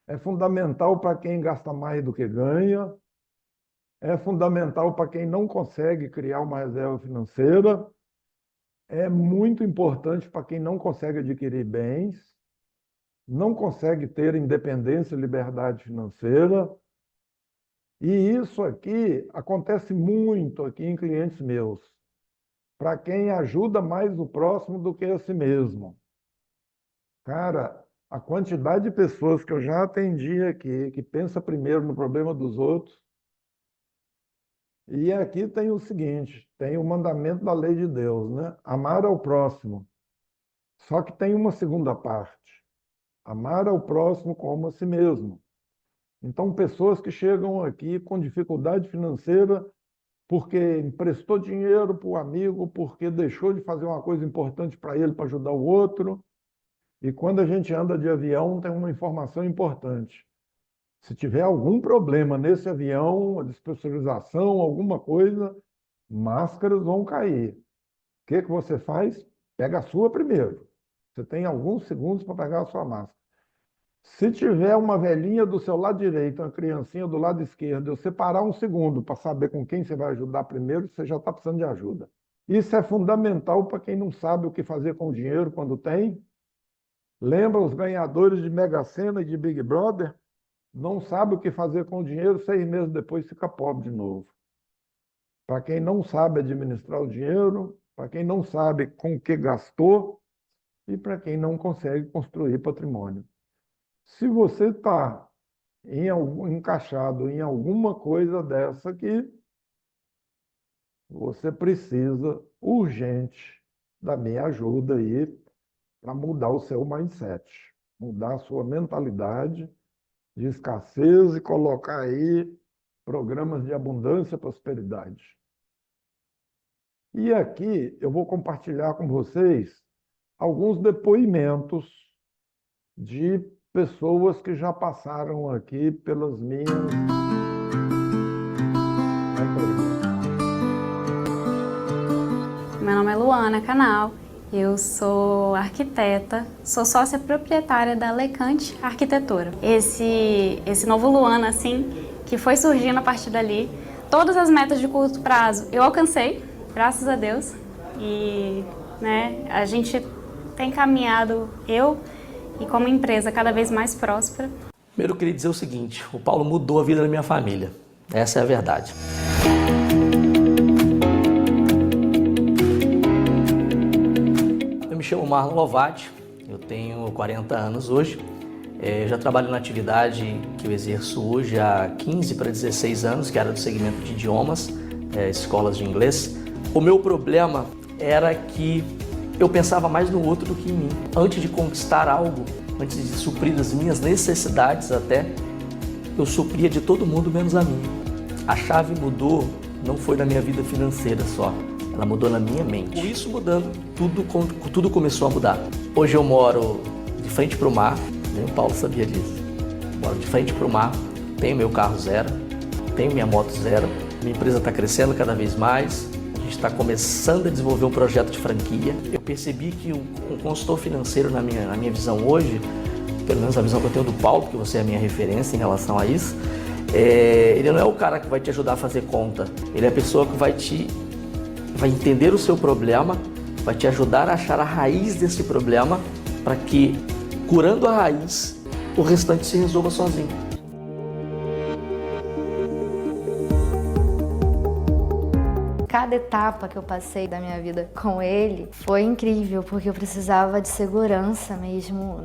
é fundamental para quem gasta mais do que ganha, é fundamental para quem não consegue criar uma reserva financeira, é muito importante para quem não consegue adquirir bens, não consegue ter independência e liberdade financeira. E isso aqui acontece muito aqui em clientes meus, para quem ajuda mais o próximo do que a si mesmo. Cara, a quantidade de pessoas que eu já atendi aqui, que pensa primeiro no problema dos outros. E aqui tem o seguinte, tem o mandamento da lei de Deus, né? Amar ao próximo. Só que tem uma segunda parte. Amar ao próximo como a si mesmo. Então, pessoas que chegam aqui com dificuldade financeira porque emprestou dinheiro para o amigo, porque deixou de fazer uma coisa importante para ele, para ajudar o outro. E quando a gente anda de avião, tem uma informação importante. Se tiver algum problema nesse avião, a despressurização, alguma coisa, máscaras vão cair. O que você faz? Pega a sua primeiro. Você tem alguns segundos para pegar a sua máscara. Se tiver uma velhinha do seu lado direito, uma criancinha do lado esquerdo, você parar um segundo para saber com quem você vai ajudar primeiro, você já está precisando de ajuda. Isso é fundamental para quem não sabe o que fazer com o dinheiro quando tem. Lembra os ganhadores de Mega Sena e de Big Brother? Não sabe o que fazer com o dinheiro, 6 meses depois fica pobre de novo. Para quem não sabe administrar o dinheiro, para quem não sabe com o que gastou e para quem não consegue construir patrimônio. Se você está encaixado em alguma coisa dessa aqui, você precisa urgente da minha ajuda aí para mudar o seu mindset, mudar a sua mentalidade de escassez e colocar aí programas de abundância e prosperidade. E aqui eu vou compartilhar com vocês alguns depoimentos de pessoas que já passaram aqui pelas minhas... Meu nome é Luana Canal, eu sou arquiteta, sou sócia proprietária da Lecante Arquitetura. Esse novo Luana, assim, que foi surgindo a partir dali, todas as metas de curto prazo eu alcancei, graças a Deus, e a gente tem caminhado, eu e como empresa cada vez mais próspera. Primeiro eu queria dizer o seguinte, o Paulo mudou a vida da minha família, essa é a verdade. Eu me chamo Marlon Lovati, eu tenho 40 anos hoje, já trabalho na atividade que eu exerço hoje há 15 para 16 anos, que era do segmento de idiomas, escolas de inglês. O meu problema era que eu pensava mais no outro do que em mim. Antes de conquistar algo, antes de suprir as minhas necessidades até, eu supria de todo mundo menos a mim. A chave mudou, não foi na minha vida financeira só. ela mudou na minha mente. Com isso mudando, tudo começou a mudar. Hoje eu moro de frente para o mar, nem o Paulo sabia disso. Moro de frente para o mar, tenho meu carro zero, tenho minha moto zero, minha empresa está crescendo cada vez mais, a gente está começando a desenvolver um projeto de franquia. Eu percebi que um consultor financeiro, na minha visão hoje, pelo menos a visão que eu tenho do Paulo, porque você é a minha referência em relação a isso, ele não é o cara que vai te ajudar a fazer conta, ele é a pessoa que vai entender o seu problema, vai te ajudar a achar a raiz desse problema, para que, curando a raiz, o restante se resolva sozinho. Cada etapa que eu passei da minha vida com ele foi incrível, porque eu precisava de segurança mesmo,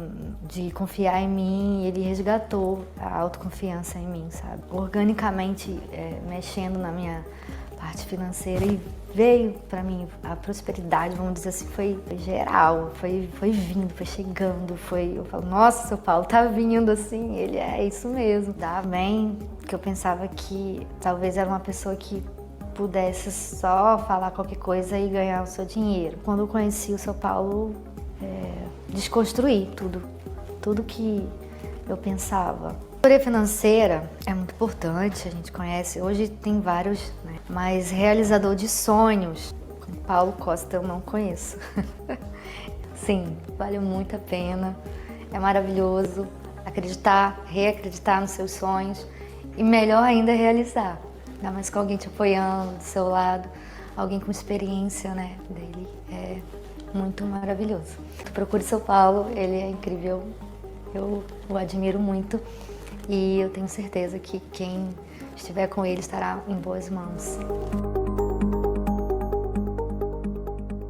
de confiar em mim, e ele resgatou a autoconfiança em mim, sabe? Organicamente, mexendo na minha parte financeira, e veio para mim a prosperidade, vamos dizer assim, foi geral, foi vindo, foi chegando, eu falo, nossa, seu Paulo tá vindo assim, ele é isso mesmo. Dá bem, que eu pensava que talvez era uma pessoa que pudesse só falar qualquer coisa e ganhar o seu dinheiro. Quando eu conheci o seu Paulo, desconstruí tudo que eu pensava. A cultura financeira é muito importante, a gente conhece, hoje tem vários, né? Mas realizador de sonhos, como Paulo Costa, eu não conheço. Sim, vale muito a pena, é maravilhoso acreditar, reacreditar nos seus sonhos e melhor ainda realizar. Ainda mais com alguém te apoiando do seu lado, alguém com experiência, né, dele, é muito maravilhoso. Procure seu Paulo, ele é incrível, eu o admiro muito e eu tenho certeza que quem estiver com ele estará em boas mãos.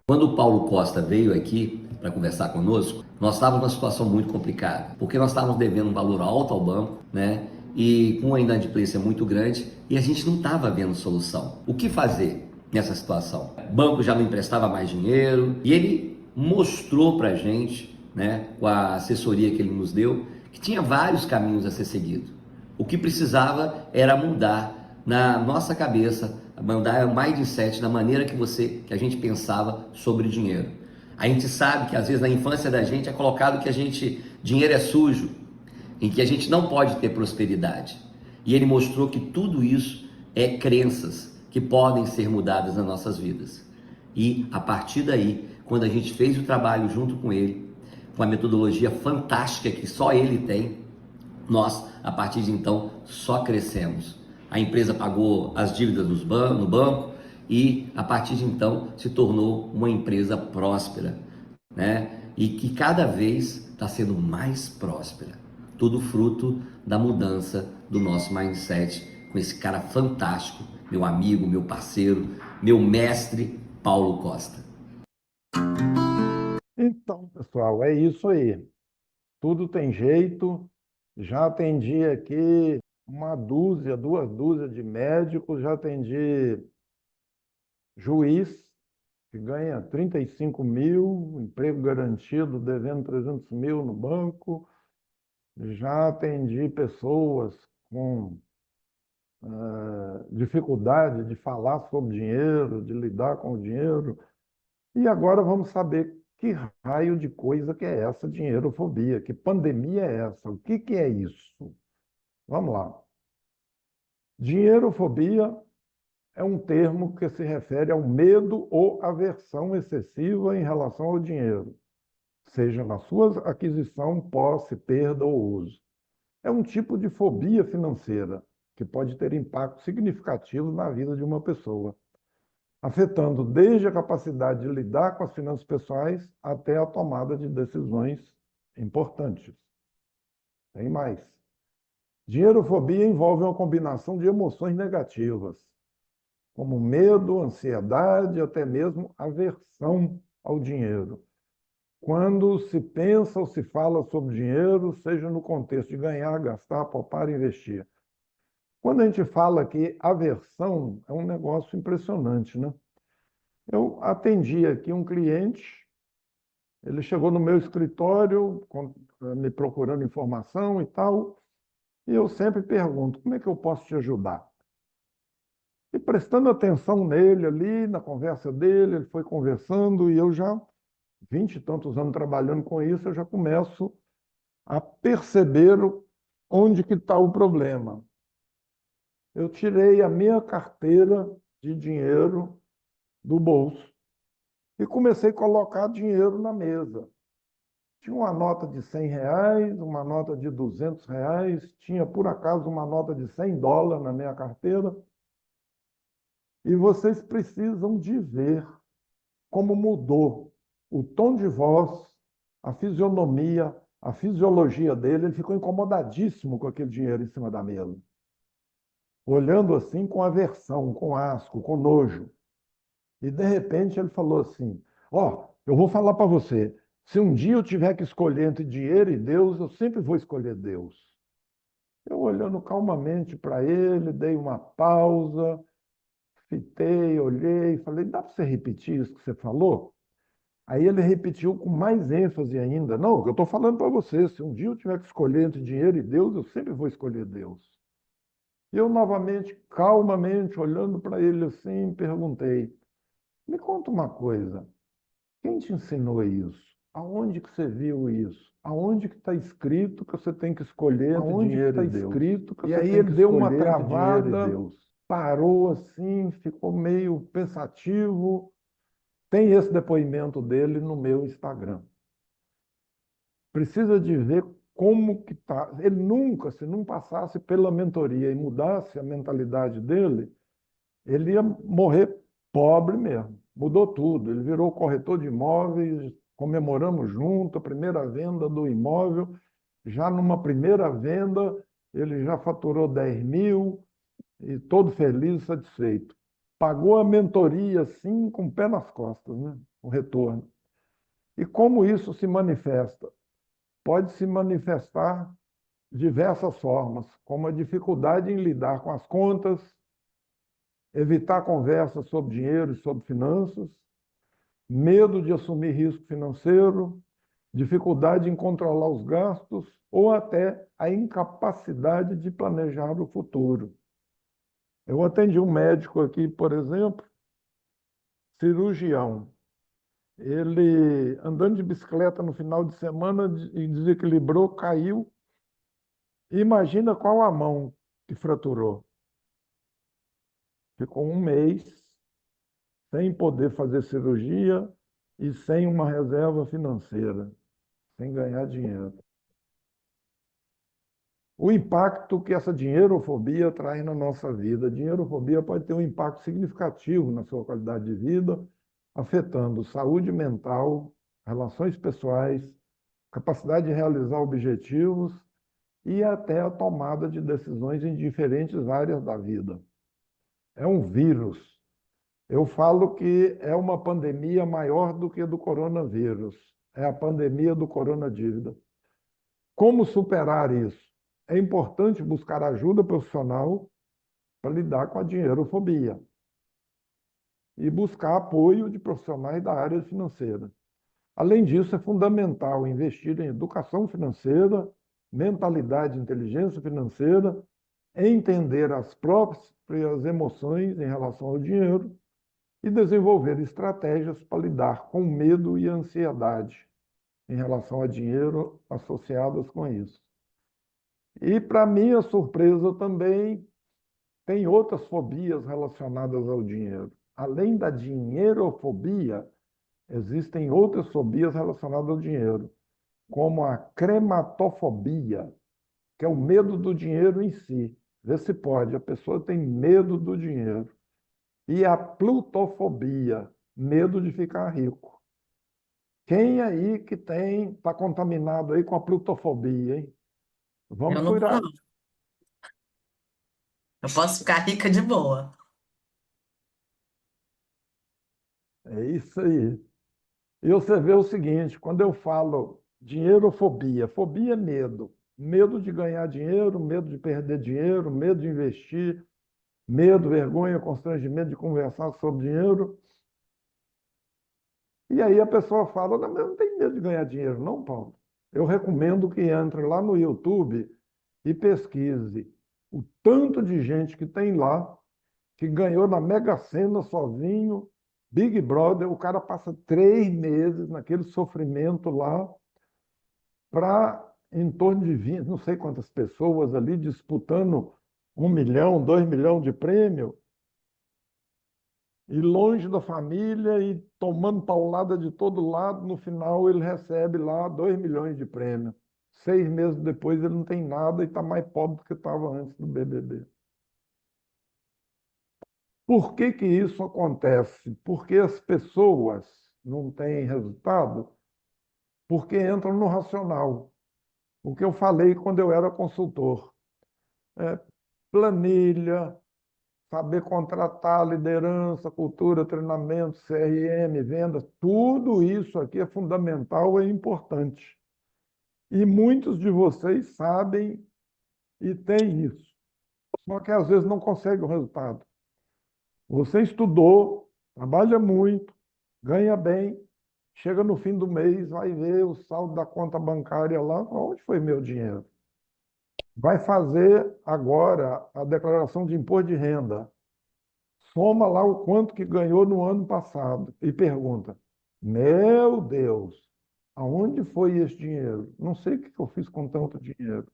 Quando o Paulo Costa veio aqui para conversar conosco, nós estávamos numa situação muito complicada, porque nós estávamos devendo um valor alto ao banco, né? E com uma inadimplência muito grande, e a gente não estava vendo solução. O que fazer nessa situação? O banco já não emprestava mais dinheiro, e ele mostrou para a gente, né, com a assessoria que ele nos deu, que tinha vários caminhos a ser seguido. O que precisava era mudar na nossa cabeça, mudar o mindset, na maneira que a gente pensava sobre dinheiro. A gente sabe que às vezes na infância da gente é colocado que dinheiro é sujo, em que a gente não pode ter prosperidade. E ele mostrou que tudo isso é crenças que podem ser mudadas nas nossas vidas. E a partir daí, quando a gente fez o trabalho junto com ele, com a metodologia fantástica que só ele tem, nós, a partir de então, só crescemos. A empresa pagou as dívidas no banco e, a partir de então, se tornou uma empresa próspera, né? E que cada vez está sendo mais próspera. Tudo fruto da mudança do nosso mindset com esse cara fantástico, meu amigo, meu parceiro, meu mestre, Paulo Costa. Então, pessoal, é isso aí. Tudo tem jeito. Já atendi aqui duas dúzias de médicos, já atendi juiz que ganha 35 mil, emprego garantido, devendo 300 mil no banco. Já atendi pessoas com dificuldade de falar sobre dinheiro, de lidar com o dinheiro. E agora vamos saber que raio de coisa que é essa dinheirofobia, que pandemia é essa, o que é isso? Vamos lá. Dinheirofobia é um termo que se refere ao medo ou aversão excessiva em relação ao dinheiro, seja na sua aquisição, posse, perda ou uso. É um tipo de fobia financeira que pode ter impacto significativo na vida de uma pessoa, afetando desde a capacidade de lidar com as finanças pessoais até a tomada de decisões importantes. Tem mais. Dinheirofobia envolve uma combinação de emoções negativas, como medo, ansiedade, até mesmo aversão ao dinheiro. Quando se pensa ou se fala sobre dinheiro, seja no contexto de ganhar, gastar, poupar, investir. Quando a gente fala que aversão é um negócio impressionante, né? Eu atendi aqui um cliente, ele chegou no meu escritório, me procurando informação e tal, e eu sempre pergunto, como é que eu posso te ajudar? E prestando atenção nele ali, na conversa dele, ele foi conversando e eu já, 20 e tantos anos trabalhando com isso, eu já começo a perceber onde que está o problema. Eu tirei a minha carteira de dinheiro do bolso e comecei a colocar dinheiro na mesa. Tinha uma nota de R$ 100, uma nota de R$ 200, tinha por acaso uma nota de US$ 100 na minha carteira. E vocês precisam de ver como mudou o tom de voz, a fisionomia, a fisiologia dele. Ele ficou incomodadíssimo com aquele dinheiro em cima da mesa, olhando assim com aversão, com asco, com nojo. E de repente ele falou assim: ó, eu vou falar para você, se um dia eu tiver que escolher entre dinheiro e Deus, eu sempre vou escolher Deus. Eu olhando calmamente para ele, dei uma pausa, fitei, olhei, falei: dá para você repetir isso que você falou? Aí ele repetiu com mais ênfase ainda: não, eu estou falando para você, se um dia eu tiver que escolher entre dinheiro e Deus, eu sempre vou escolher Deus. E eu novamente, calmamente, olhando para ele assim, perguntei: me conta uma coisa, quem te ensinou isso? Aonde que você viu isso? Aonde que está escrito que você tem que escolher entre dinheiro e Deus? E aí ele deu uma travada, parou assim, ficou meio pensativo. Tem esse depoimento dele no meu Instagram. Precisa de ver como que está. Ele nunca, se não passasse pela mentoria e mudasse a mentalidade dele, ele ia morrer pobre mesmo. Mudou tudo. Ele virou corretor de imóveis, comemoramos junto a primeira venda do imóvel. Já numa primeira venda, ele já faturou 10 mil e todo feliz e satisfeito. Pagou a mentoria, assim, com o pé nas costas, né? O retorno. E como isso se manifesta? Pode se manifestar de diversas formas, como a dificuldade em lidar com as contas, evitar conversas sobre dinheiro e sobre finanças, medo de assumir risco financeiro, dificuldade em controlar os gastos ou até a incapacidade de planejar o futuro. Eu atendi um médico aqui, por exemplo, cirurgião. Ele, andando de bicicleta no final de semana, desequilibrou, caiu. Imagina qual a mão que fraturou. Ficou um mês sem poder fazer cirurgia e sem uma reserva financeira, sem ganhar dinheiro. O impacto que essa dinheirofobia traz na nossa vida. A dinheirofobia pode ter um impacto significativo na sua qualidade de vida, afetando saúde mental, relações pessoais, capacidade de realizar objetivos e até a tomada de decisões em diferentes áreas da vida. É um vírus. Eu falo que é uma pandemia maior do que a do coronavírus. É a pandemia do coronadívida. Como superar isso? É importante buscar ajuda profissional para lidar com a dinheirofobia e buscar apoio de profissionais da área financeira. Além disso, é fundamental investir em educação financeira, mentalidade e inteligência financeira, entender as próprias emoções em relação ao dinheiro e desenvolver estratégias para lidar com medo e ansiedade em relação a dinheiro associadas com isso. E, para minha surpresa também, tem outras fobias relacionadas ao dinheiro. Além da dinheirofobia, existem outras fobias relacionadas ao dinheiro, como a crematofobia, que é o medo do dinheiro em si. Vê se pode, a pessoa tem medo do dinheiro. E a plutofobia, medo de ficar rico. Quem aí que está contaminado aí com a plutofobia, hein? Vamos Eu não vou, cuidar. não. Eu posso ficar rica de boa. É isso aí. E você vê o seguinte, quando eu falo dinheirofobia, fobia é medo. Medo de ganhar dinheiro, medo de perder dinheiro, medo de investir, medo, vergonha, constrangimento de conversar sobre dinheiro. E aí a pessoa fala: não, mas eu não tenho medo de ganhar dinheiro, não, Paulo. Eu recomendo que entre lá no YouTube e pesquise o tanto de gente que tem lá que ganhou na Mega Sena sozinho, Big Brother, o cara passa 3 meses naquele sofrimento lá para em torno de 20, não sei quantas pessoas ali disputando 1 milhão, 2 milhões de prêmio, e longe da família e tomando paulada de todo lado, no final ele recebe lá 2 milhões de prêmio. 6 meses depois ele não tem nada e está mais pobre do que estava antes do BBB. Por que que isso acontece? Porque as pessoas não têm resultado, porque entram no racional. O que eu falei quando eu era consultor. É, planilha, saber contratar, liderança, cultura, treinamento, CRM, vendas, tudo isso aqui é fundamental e importante. E muitos de vocês sabem e têm isso. Só que às vezes não conseguem o resultado. Você estudou, trabalha muito, ganha bem, chega no fim do mês, vai ver o saldo da conta bancária lá, onde foi meu dinheiro? Vai fazer agora a declaração de imposto de renda. Soma lá o quanto que ganhou no ano passado e pergunta: meu Deus, aonde foi esse dinheiro? Não sei o que eu fiz com tanto dinheiro.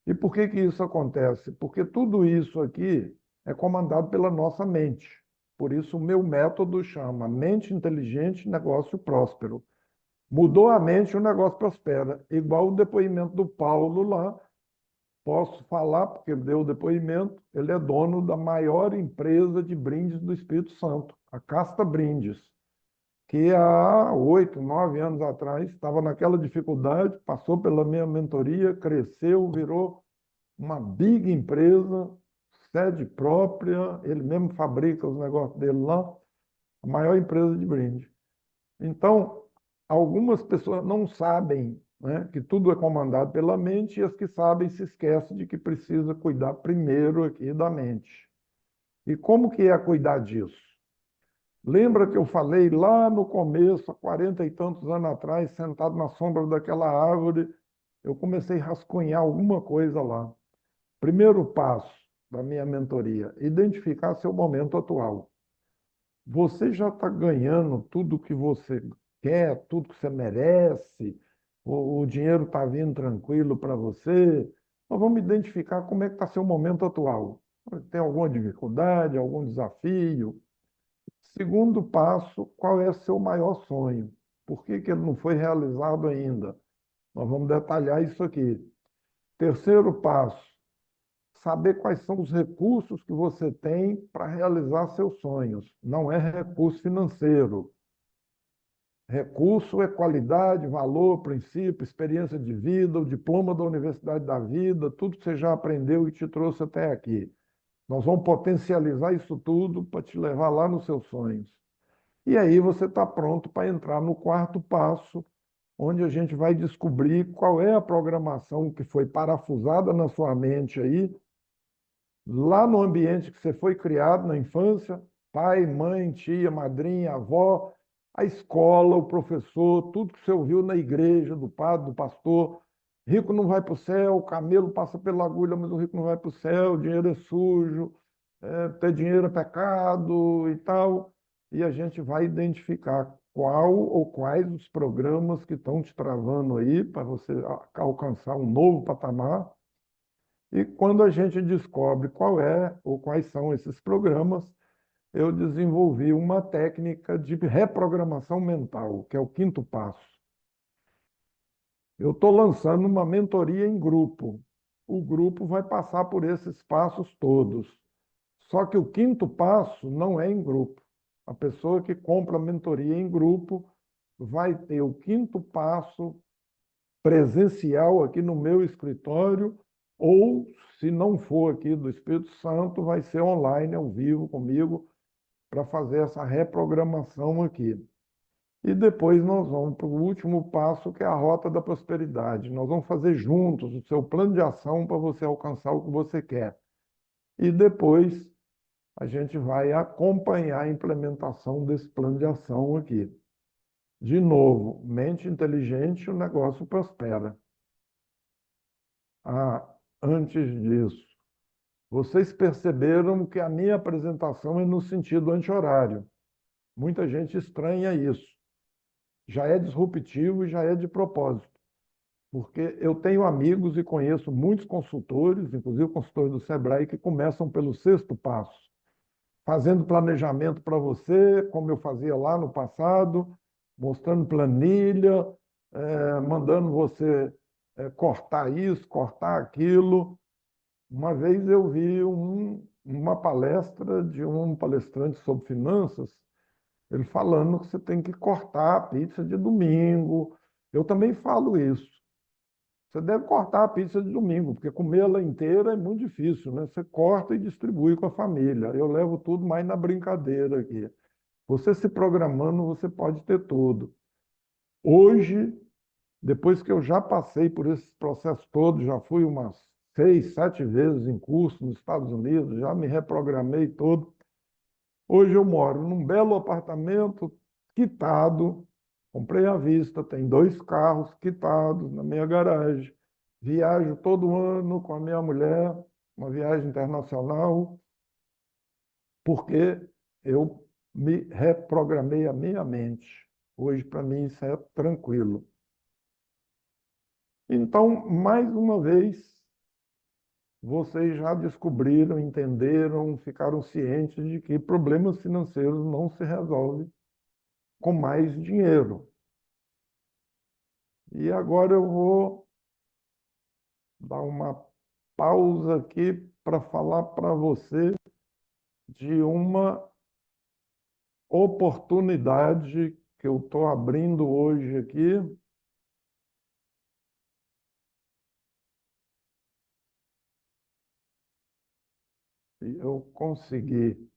E por que que isso acontece? Porque tudo isso aqui é comandado pela nossa mente. Por isso, o meu método chama mente inteligente, negócio próspero. Mudou a mente, o negócio prospera. Igual o depoimento do Paulo lá. Posso falar, porque ele deu o depoimento, ele é dono da maior empresa de brindes do Espírito Santo, a Casta Brindes, que há 8, 9 anos atrás estava naquela dificuldade, passou pela minha mentoria, cresceu, virou uma big empresa, sede própria, ele mesmo fabrica os negócios dele lá, a maior empresa de brinde. Então, algumas pessoas não sabem, né, que tudo é comandado pela mente, e as que sabem se esquecem de que precisa cuidar primeiro aqui da mente. E como que é cuidar disso? Lembra que eu falei lá no começo, há 40 e tantos anos atrás, sentado na sombra daquela árvore, eu comecei a rascunhar alguma coisa lá. Primeiro passo da minha mentoria: identificar seu momento atual. Você já está ganhando tudo que você quer, tudo que você merece, o dinheiro está vindo tranquilo para você. Nós vamos identificar como é que está seu momento atual. Tem alguma dificuldade, algum desafio? Segundo passo, qual é seu maior sonho? Por que que ele não foi realizado ainda? Nós vamos detalhar isso aqui. Terceiro passo, saber quais são os recursos que você tem para realizar seus sonhos. Não é recurso financeiro. Recurso é qualidade, valor, princípio, experiência de vida, o diploma da Universidade da Vida, tudo que você já aprendeu e te trouxe até aqui. Nós vamos potencializar isso tudo para te levar lá nos seus sonhos. E aí você está pronto para entrar no quarto passo, onde a gente vai descobrir qual é a programação que foi parafusada na sua mente aí, lá no ambiente que você foi criado na infância, pai, mãe, tia, madrinha, avó, a escola, o professor, tudo que você ouviu na igreja, do padre, do pastor. Rico não vai para o céu, o camelo passa pela agulha, mas o rico não vai para o céu, o dinheiro é sujo, ter dinheiro é pecado e tal. E a gente vai identificar qual ou quais os programas que estão te travando aí para você alcançar um novo patamar. E quando a gente descobre qual é ou quais são esses programas, eu desenvolvi uma técnica de reprogramação mental, que é o quinto passo. Eu estou lançando uma mentoria em grupo. O grupo vai passar por esses passos todos. Só que o quinto passo não é em grupo. A pessoa que compra a mentoria em grupo vai ter o quinto passo presencial aqui no meu escritório, ou, se não for aqui do Espírito Santo, vai ser online, ao vivo comigo, para fazer essa reprogramação aqui. E depois nós vamos para o último passo, que é a rota da prosperidade. Nós vamos fazer juntos o seu plano de ação para você alcançar o que você quer. E depois a gente vai acompanhar a implementação desse plano de ação aqui. De novo, mente inteligente, o negócio prospera. Ah, antes disso, Vocês perceberam que a minha apresentação é no sentido anti-horário. Muita gente estranha isso. Já é disruptivo e já é de propósito. Porque eu tenho amigos e conheço muitos consultores, inclusive consultores do Sebrae, que começam pelo sexto passo, fazendo planejamento para você, como eu fazia lá no passado, mostrando planilha, mandando você cortar isso, cortar aquilo. Uma vez eu vi uma palestra de um palestrante sobre finanças, ele falando que você tem que cortar a pizza de domingo. Eu também falo isso. Você deve cortar a pizza de domingo, porque comê-la inteira é muito difícil, né? Você corta e distribui com a família. Eu levo tudo mais na brincadeira aqui. Você se programando, você pode ter tudo. Hoje, depois que eu já passei por esse processo todo, já fui umas 6, 7 vezes em curso nos Estados Unidos, já me reprogramei todo. Hoje eu moro num belo apartamento quitado, comprei à vista, tem 2 carros quitados na minha garagem. Viajo todo ano com a minha mulher, uma viagem internacional, porque eu me reprogramei a minha mente. Hoje, para mim, isso é tranquilo. Então, mais uma vez, vocês já descobriram, entenderam, ficaram cientes de que problemas financeiros não se resolvem com mais dinheiro. E agora eu vou dar uma pausa aqui para falar para você de uma oportunidade que eu estou abrindo hoje aqui. E eu consegui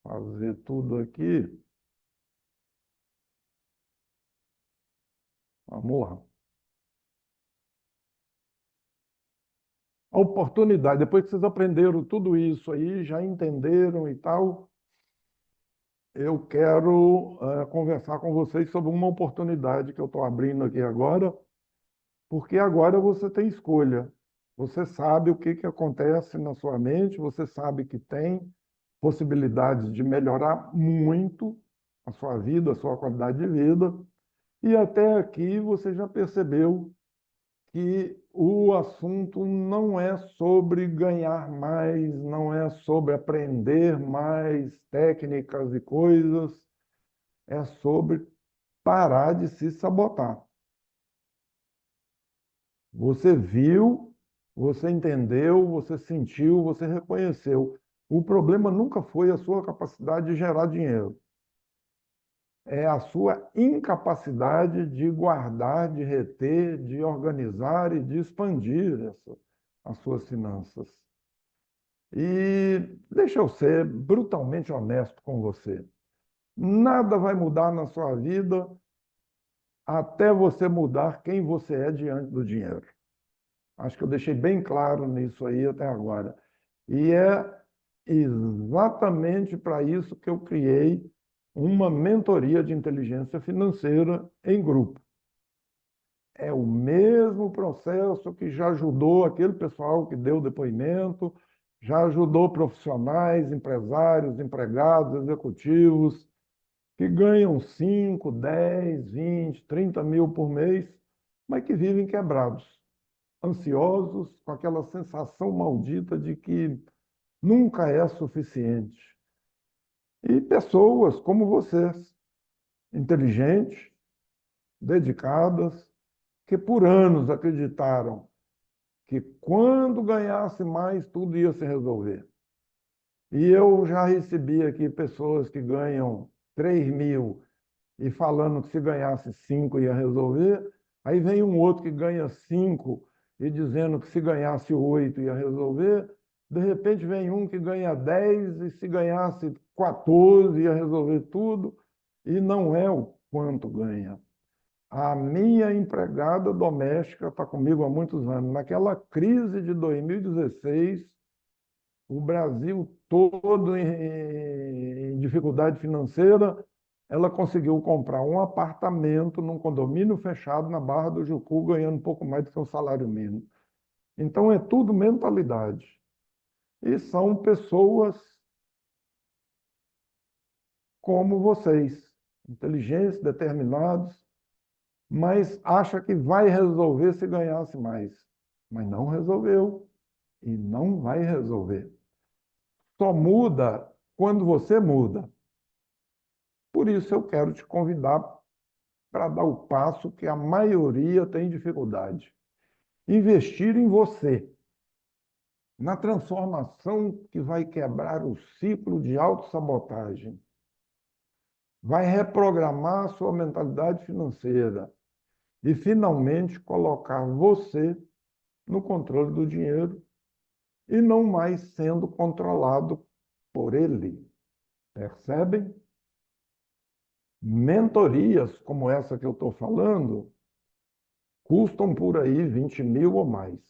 fazer tudo aqui. Vamos lá. A oportunidade, depois que vocês aprenderam tudo isso aí, já entenderam e tal, eu quero conversar com vocês sobre uma oportunidade que eu estou abrindo aqui agora, porque agora você tem escolha. Você sabe o que acontece na sua mente, você sabe que tem possibilidades de melhorar muito a sua vida, a sua qualidade de vida, e até aqui você já percebeu que o assunto não é sobre ganhar mais, não é sobre aprender mais técnicas e coisas, é sobre parar de se sabotar. Você viu, você entendeu, você sentiu, você reconheceu. O problema nunca foi a sua capacidade de gerar dinheiro. É a sua incapacidade de guardar, de reter, de organizar e de expandir as suas finanças. E deixa eu ser brutalmente honesto com você. Nada vai mudar na sua vida até você mudar quem você é diante do dinheiro. Acho que eu deixei bem claro nisso aí até agora. E é exatamente para isso que eu criei uma mentoria de inteligência financeira em grupo. É o mesmo processo que já ajudou aquele pessoal que deu depoimento, já ajudou profissionais, empresários, empregados, executivos, que ganham 5, 10, 20, 30 mil por mês, mas que vivem quebrados, ansiosos, com aquela sensação maldita de que nunca é suficiente. E pessoas como vocês, inteligentes, dedicadas, que por anos acreditaram que quando ganhasse mais, tudo ia se resolver. E eu já recebi aqui pessoas que ganham 3 mil e falando que se ganhasse 5 ia resolver. Aí vem um outro que ganha 5 e dizendo que se ganhasse 8 ia resolver. De repente vem um que ganha 10 e se ganhasse 14 ia resolver tudo. E não é o quanto ganha. A minha empregada doméstica está comigo há muitos anos. Naquela crise de 2016, o Brasil todo em dificuldade financeira, ela conseguiu comprar um apartamento num condomínio fechado na Barra do Jucu, ganhando um pouco mais do que um salário mínimo. Então é tudo mentalidade. E são pessoas como vocês, inteligentes, determinados, mas acha que vai resolver se ganhasse mais. Mas não resolveu e não vai resolver. Só muda quando você muda. Por isso eu quero te convidar para dar o passo que a maioria tem dificuldade. Investir em você, na transformação que vai quebrar o ciclo de autossabotagem. Vai reprogramar a sua mentalidade financeira e finalmente colocar você no controle do dinheiro e não mais sendo controlado por ele. Percebem? Mentorias como essa que eu estou falando custam por aí 20 mil ou mais.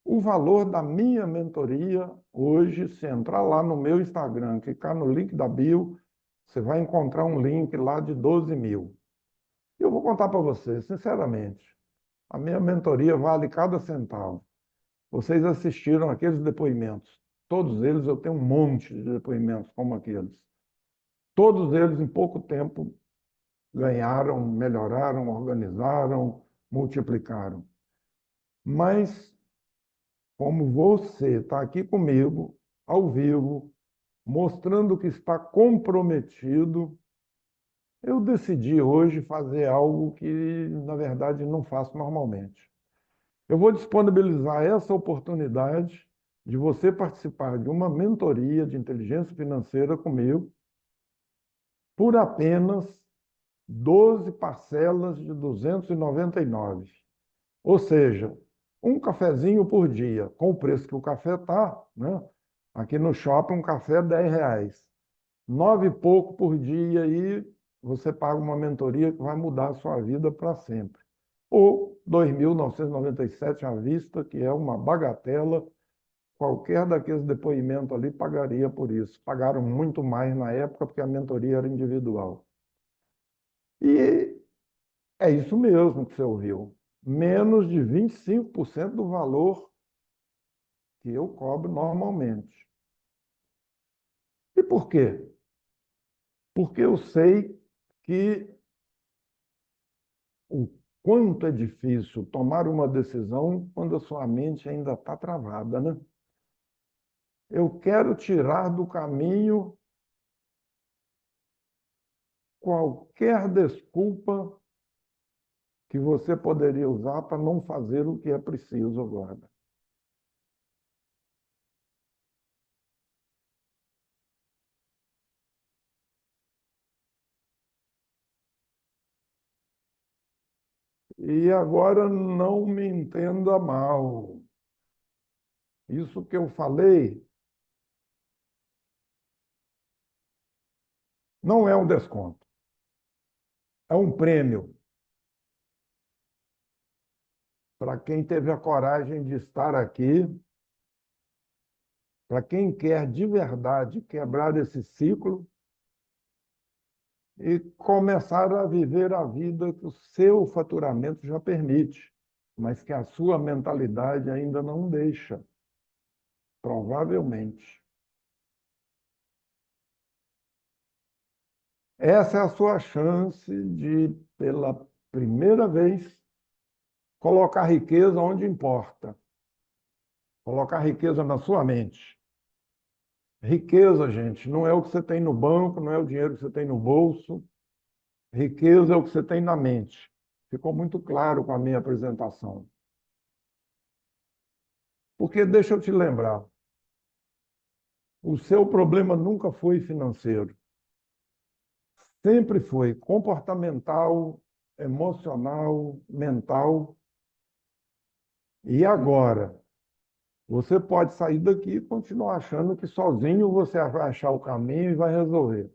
O valor da minha mentoria hoje, se entrar lá no meu Instagram, clicar no link da bio, você vai encontrar um link lá de 12 mil. Eu vou contar para você, sinceramente, a minha mentoria vale cada centavo. Vocês assistiram aqueles depoimentos. Todos eles, eu tenho um monte de depoimentos como aqueles. Todos eles, em pouco tempo, ganharam, melhoraram, organizaram, multiplicaram. Mas, como você está aqui comigo, ao vivo, mostrando que está comprometido, eu decidi hoje fazer algo que, na verdade, não faço normalmente. Eu vou disponibilizar essa oportunidade de você participar de uma mentoria de inteligência financeira comigo por apenas 12 parcelas de 299. Ou seja, um cafezinho por dia, com o preço que o café está, né? Aqui no shopping, um café é R$ 10. 9 e pouco por dia aí você paga uma mentoria que vai mudar a sua vida para sempre. Ou R$ 2.997 à vista, que é uma bagatela. Qualquer daqueles depoimentos ali pagaria por isso. Pagaram muito mais na época, porque a mentoria era individual. E é isso mesmo que você ouviu. Menos de 25% do valor que eu cobro normalmente. E por quê? Porque eu sei que o quanto é difícil tomar uma decisão quando a sua mente ainda está travada, né? Eu quero tirar do caminho qualquer desculpa que você poderia usar para não fazer o que é preciso agora. E agora não me entenda mal. Isso que eu falei não é um desconto, é um prêmio para quem teve a coragem de estar aqui, para quem quer de verdade quebrar esse ciclo e começar a viver a vida que o seu faturamento já permite, mas que a sua mentalidade ainda não deixa, provavelmente. Essa é a sua chance de, pela primeira vez, colocar riqueza onde importa. Colocar riqueza na sua mente. Riqueza, gente, não é o que você tem no banco, não é o dinheiro que você tem no bolso. Riqueza é o que você tem na mente. Ficou muito claro com a minha apresentação. Porque, deixa eu te lembrar, o seu problema nunca foi financeiro. Sempre foi comportamental, emocional, mental. E agora? Você pode sair daqui e continuar achando que sozinho você vai achar o caminho e vai resolver.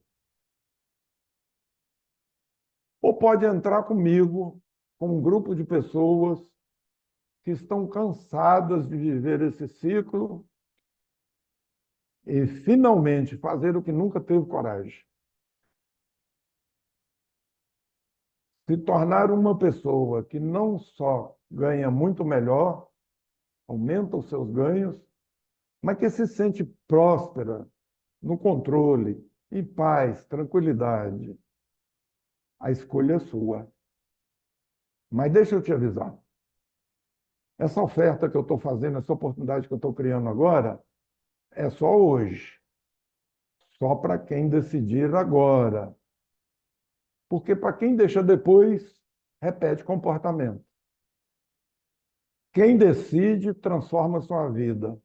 Ou pode entrar comigo, com um grupo de pessoas que estão cansadas de viver esse ciclo e finalmente fazer o que nunca teve coragem. Se tornar uma pessoa que não só ganha muito melhor, aumenta os seus ganhos, mas que se sente próspera, no controle, em paz, tranquilidade. A escolha é sua. Mas deixa eu te avisar. Essa oferta que eu estou fazendo, essa oportunidade que eu estou criando agora, é só hoje. Só para quem decidir agora. Porque para quem deixa depois, repete comportamento. Quem decide, transforma a sua vida.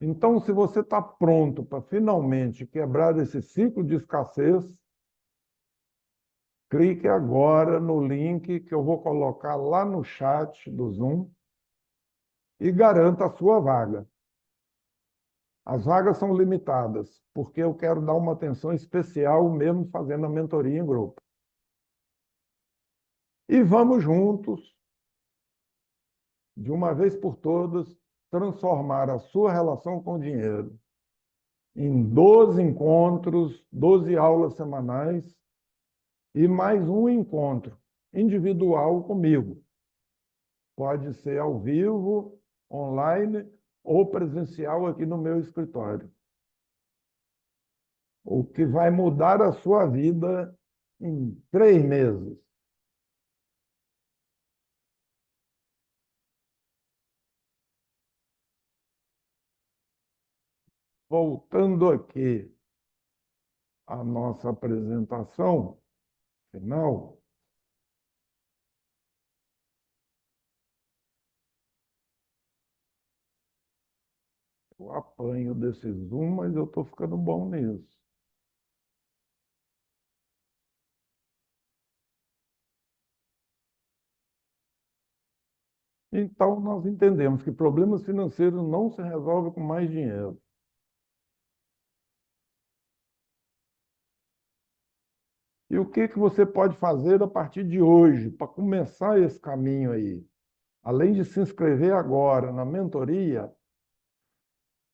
Então, se você está pronto para finalmente quebrar esse ciclo de escassez, clique agora no link que eu vou colocar lá no chat do Zoom e garanta a sua vaga. As vagas são limitadas, porque eu quero dar uma atenção especial mesmo fazendo a mentoria em grupo. E vamos juntos, de uma vez por todas, transformar a sua relação com o dinheiro em 12 encontros, 12 aulas semanais e mais um encontro individual comigo. Pode ser ao vivo, online ou presencial aqui no meu escritório. O que vai mudar a sua vida em 3 meses. Voltando aqui à nossa apresentação final, eu apanho desse Zoom, mas eu estou ficando bom nisso. Então, nós entendemos que problemas financeiros não se resolvem com mais dinheiro. E o que você pode fazer a partir de hoje para começar esse caminho aí? Além de se inscrever agora na mentoria,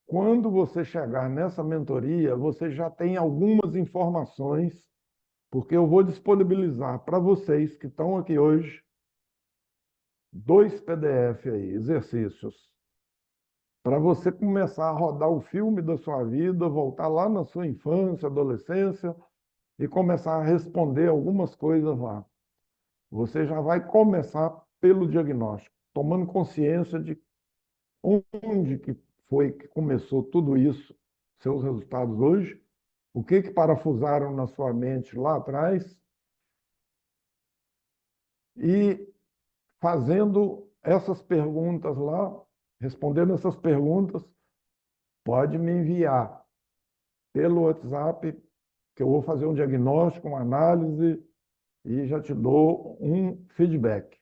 quando você chegar nessa mentoria, você já tem algumas informações, porque eu vou disponibilizar para vocês que estão aqui hoje 2 PDF aí, exercícios, para você começar a rodar o filme da sua vida, voltar lá na sua infância, adolescência e começar a responder algumas coisas lá. Você já vai começar pelo diagnóstico, tomando consciência de onde que foi que começou tudo isso, seus resultados hoje, o que parafusaram na sua mente lá atrás e fazendo essas perguntas lá, respondendo essas perguntas, pode me enviar pelo WhatsApp, que eu vou fazer um diagnóstico, uma análise e já te dou um feedback.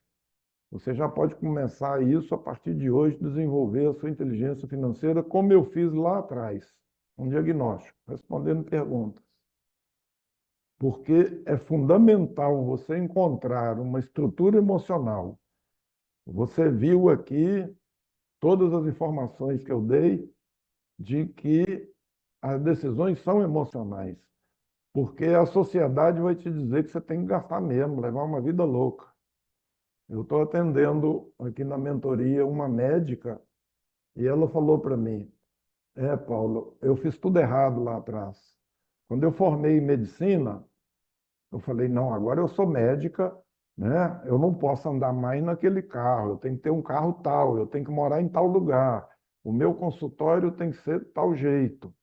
Você já pode começar isso a partir de hoje, desenvolver a sua inteligência financeira, como eu fiz lá atrás, um diagnóstico, respondendo perguntas. Porque é fundamental você encontrar uma estrutura emocional. Você viu aqui todas as informações que eu dei de que as decisões são emocionais. Porque a sociedade vai te dizer que você tem que gastar mesmo, levar uma vida louca. Eu estou atendendo aqui na mentoria uma médica e ela falou para mim, Paulo, eu fiz tudo errado lá atrás. Quando eu formei em medicina, eu falei, não, agora eu sou médica, né? Eu não posso andar mais naquele carro, eu tenho que ter um carro tal, eu tenho que morar em tal lugar, o meu consultório tem que ser tal jeito.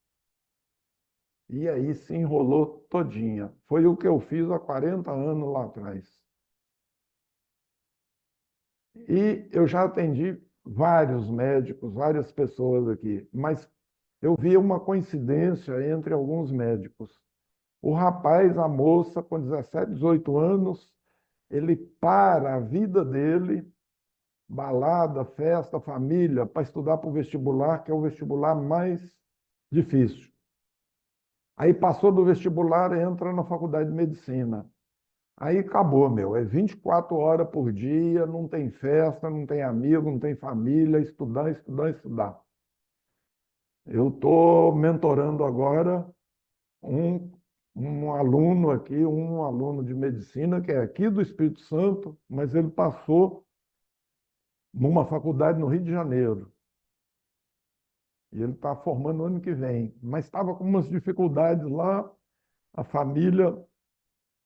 E aí se enrolou todinha. Foi o que eu fiz há 40 anos lá atrás. E eu já atendi vários médicos, várias pessoas aqui, mas eu vi uma coincidência entre alguns médicos. O rapaz, a moça, com 17, 18 anos, ele para a vida dele, balada, festa, família, para estudar para o vestibular, que é o vestibular mais difícil. Aí passou do vestibular e entra na faculdade de medicina. Aí acabou, meu. É 24 horas por dia, não tem festa, não tem amigo, não tem família, estudar, estudar, estudar. Eu estou mentorando agora um aluno aqui, um aluno de medicina, que é aqui do Espírito Santo, mas ele passou numa faculdade no Rio de Janeiro. E ele está formando no ano que vem. Mas estava com umas dificuldades lá, a família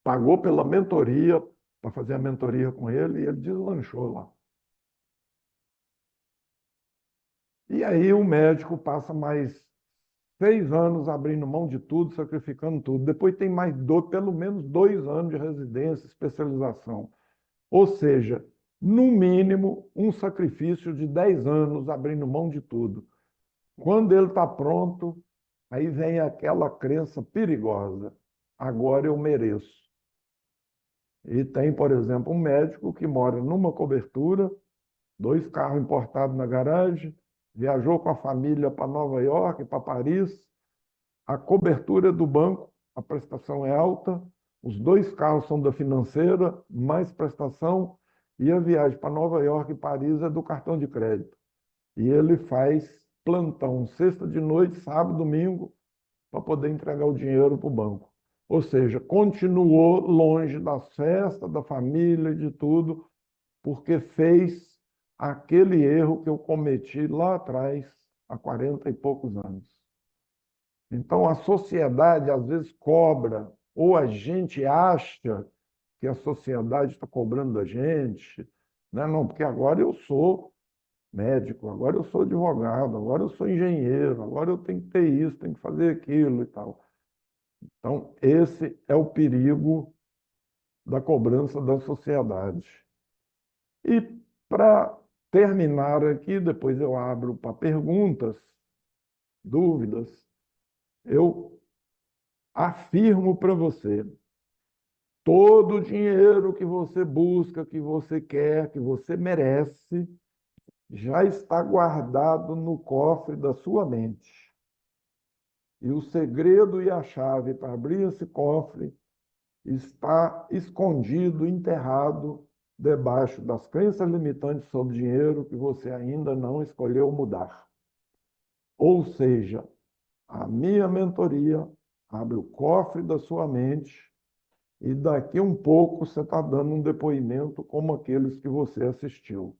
pagou pela mentoria, para fazer a mentoria com ele, e ele deslanchou lá. E aí o médico passa mais 6 anos abrindo mão de tudo, sacrificando tudo. Depois tem mais pelo menos 2 anos de residência, especialização. Ou seja, no mínimo, um sacrifício de 10 anos abrindo mão de tudo. Quando ele está pronto, aí vem aquela crença perigosa. Agora eu mereço. E tem, por exemplo, um médico que mora numa cobertura, 2 carros importados na garagem, viajou com a família para Nova York, para Paris. A cobertura do banco, a prestação é alta, os 2 carros são da financeira, mais prestação, e a viagem para Nova York e Paris é do cartão de crédito. E ele faz plantão sexta de noite, sábado, domingo, para poder entregar o dinheiro para o banco. Ou seja, continuou longe das festas, da família, de tudo, porque fez aquele erro que eu cometi lá atrás, há 40 e poucos anos. Então, a sociedade às vezes cobra, ou a gente acha que a sociedade está cobrando da gente, né? Não, porque agora eu sou médico, agora eu sou advogado, agora eu sou engenheiro, agora eu tenho que ter isso, tenho que fazer aquilo e tal. Então, esse é o perigo da cobrança da sociedade. E para terminar aqui, depois eu abro para perguntas, dúvidas, eu afirmo para você, todo o dinheiro que você busca, que você quer, que você merece, já está guardado no cofre da sua mente. E o segredo e a chave para abrir esse cofre está escondido, enterrado debaixo das crenças limitantes sobre dinheiro que você ainda não escolheu mudar. Ou seja, a minha mentoria abre o cofre da sua mente e daqui um pouco você está dando um depoimento como aqueles que você assistiu.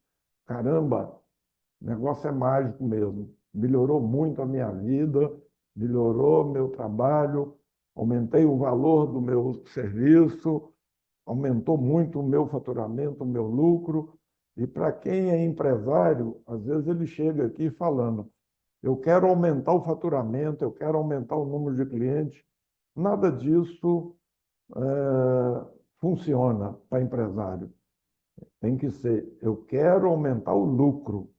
Caramba, o negócio é mágico mesmo. Melhorou muito a minha vida, melhorou meu trabalho, aumentei o valor do meu serviço, aumentou muito o meu faturamento, o meu lucro. E para quem é empresário, às vezes ele chega aqui falando, eu quero aumentar o faturamento, eu quero aumentar o número de clientes. Nada disso funciona para empresário. Tem que ser, eu quero aumentar o lucro.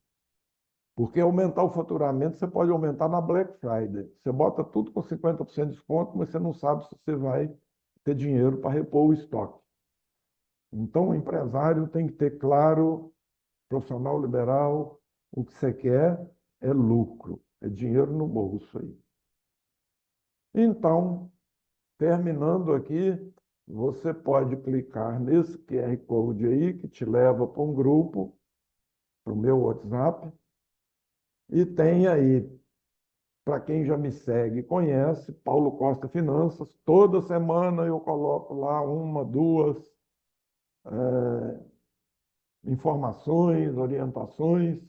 Porque aumentar o faturamento, você pode aumentar na Black Friday. Você bota tudo com 50% de desconto, mas você não sabe se você vai ter dinheiro para repor o estoque. Então, o empresário tem que ter claro, profissional liberal, o que você quer é lucro, é dinheiro no bolso aí. Então, terminando aqui, você pode clicar nesse QR Code aí, que te leva para um grupo, para o meu WhatsApp, e tem aí, para quem já me segue e conhece, Paulo Costa Finanças. Toda semana eu coloco lá 1, 2 informações, orientações.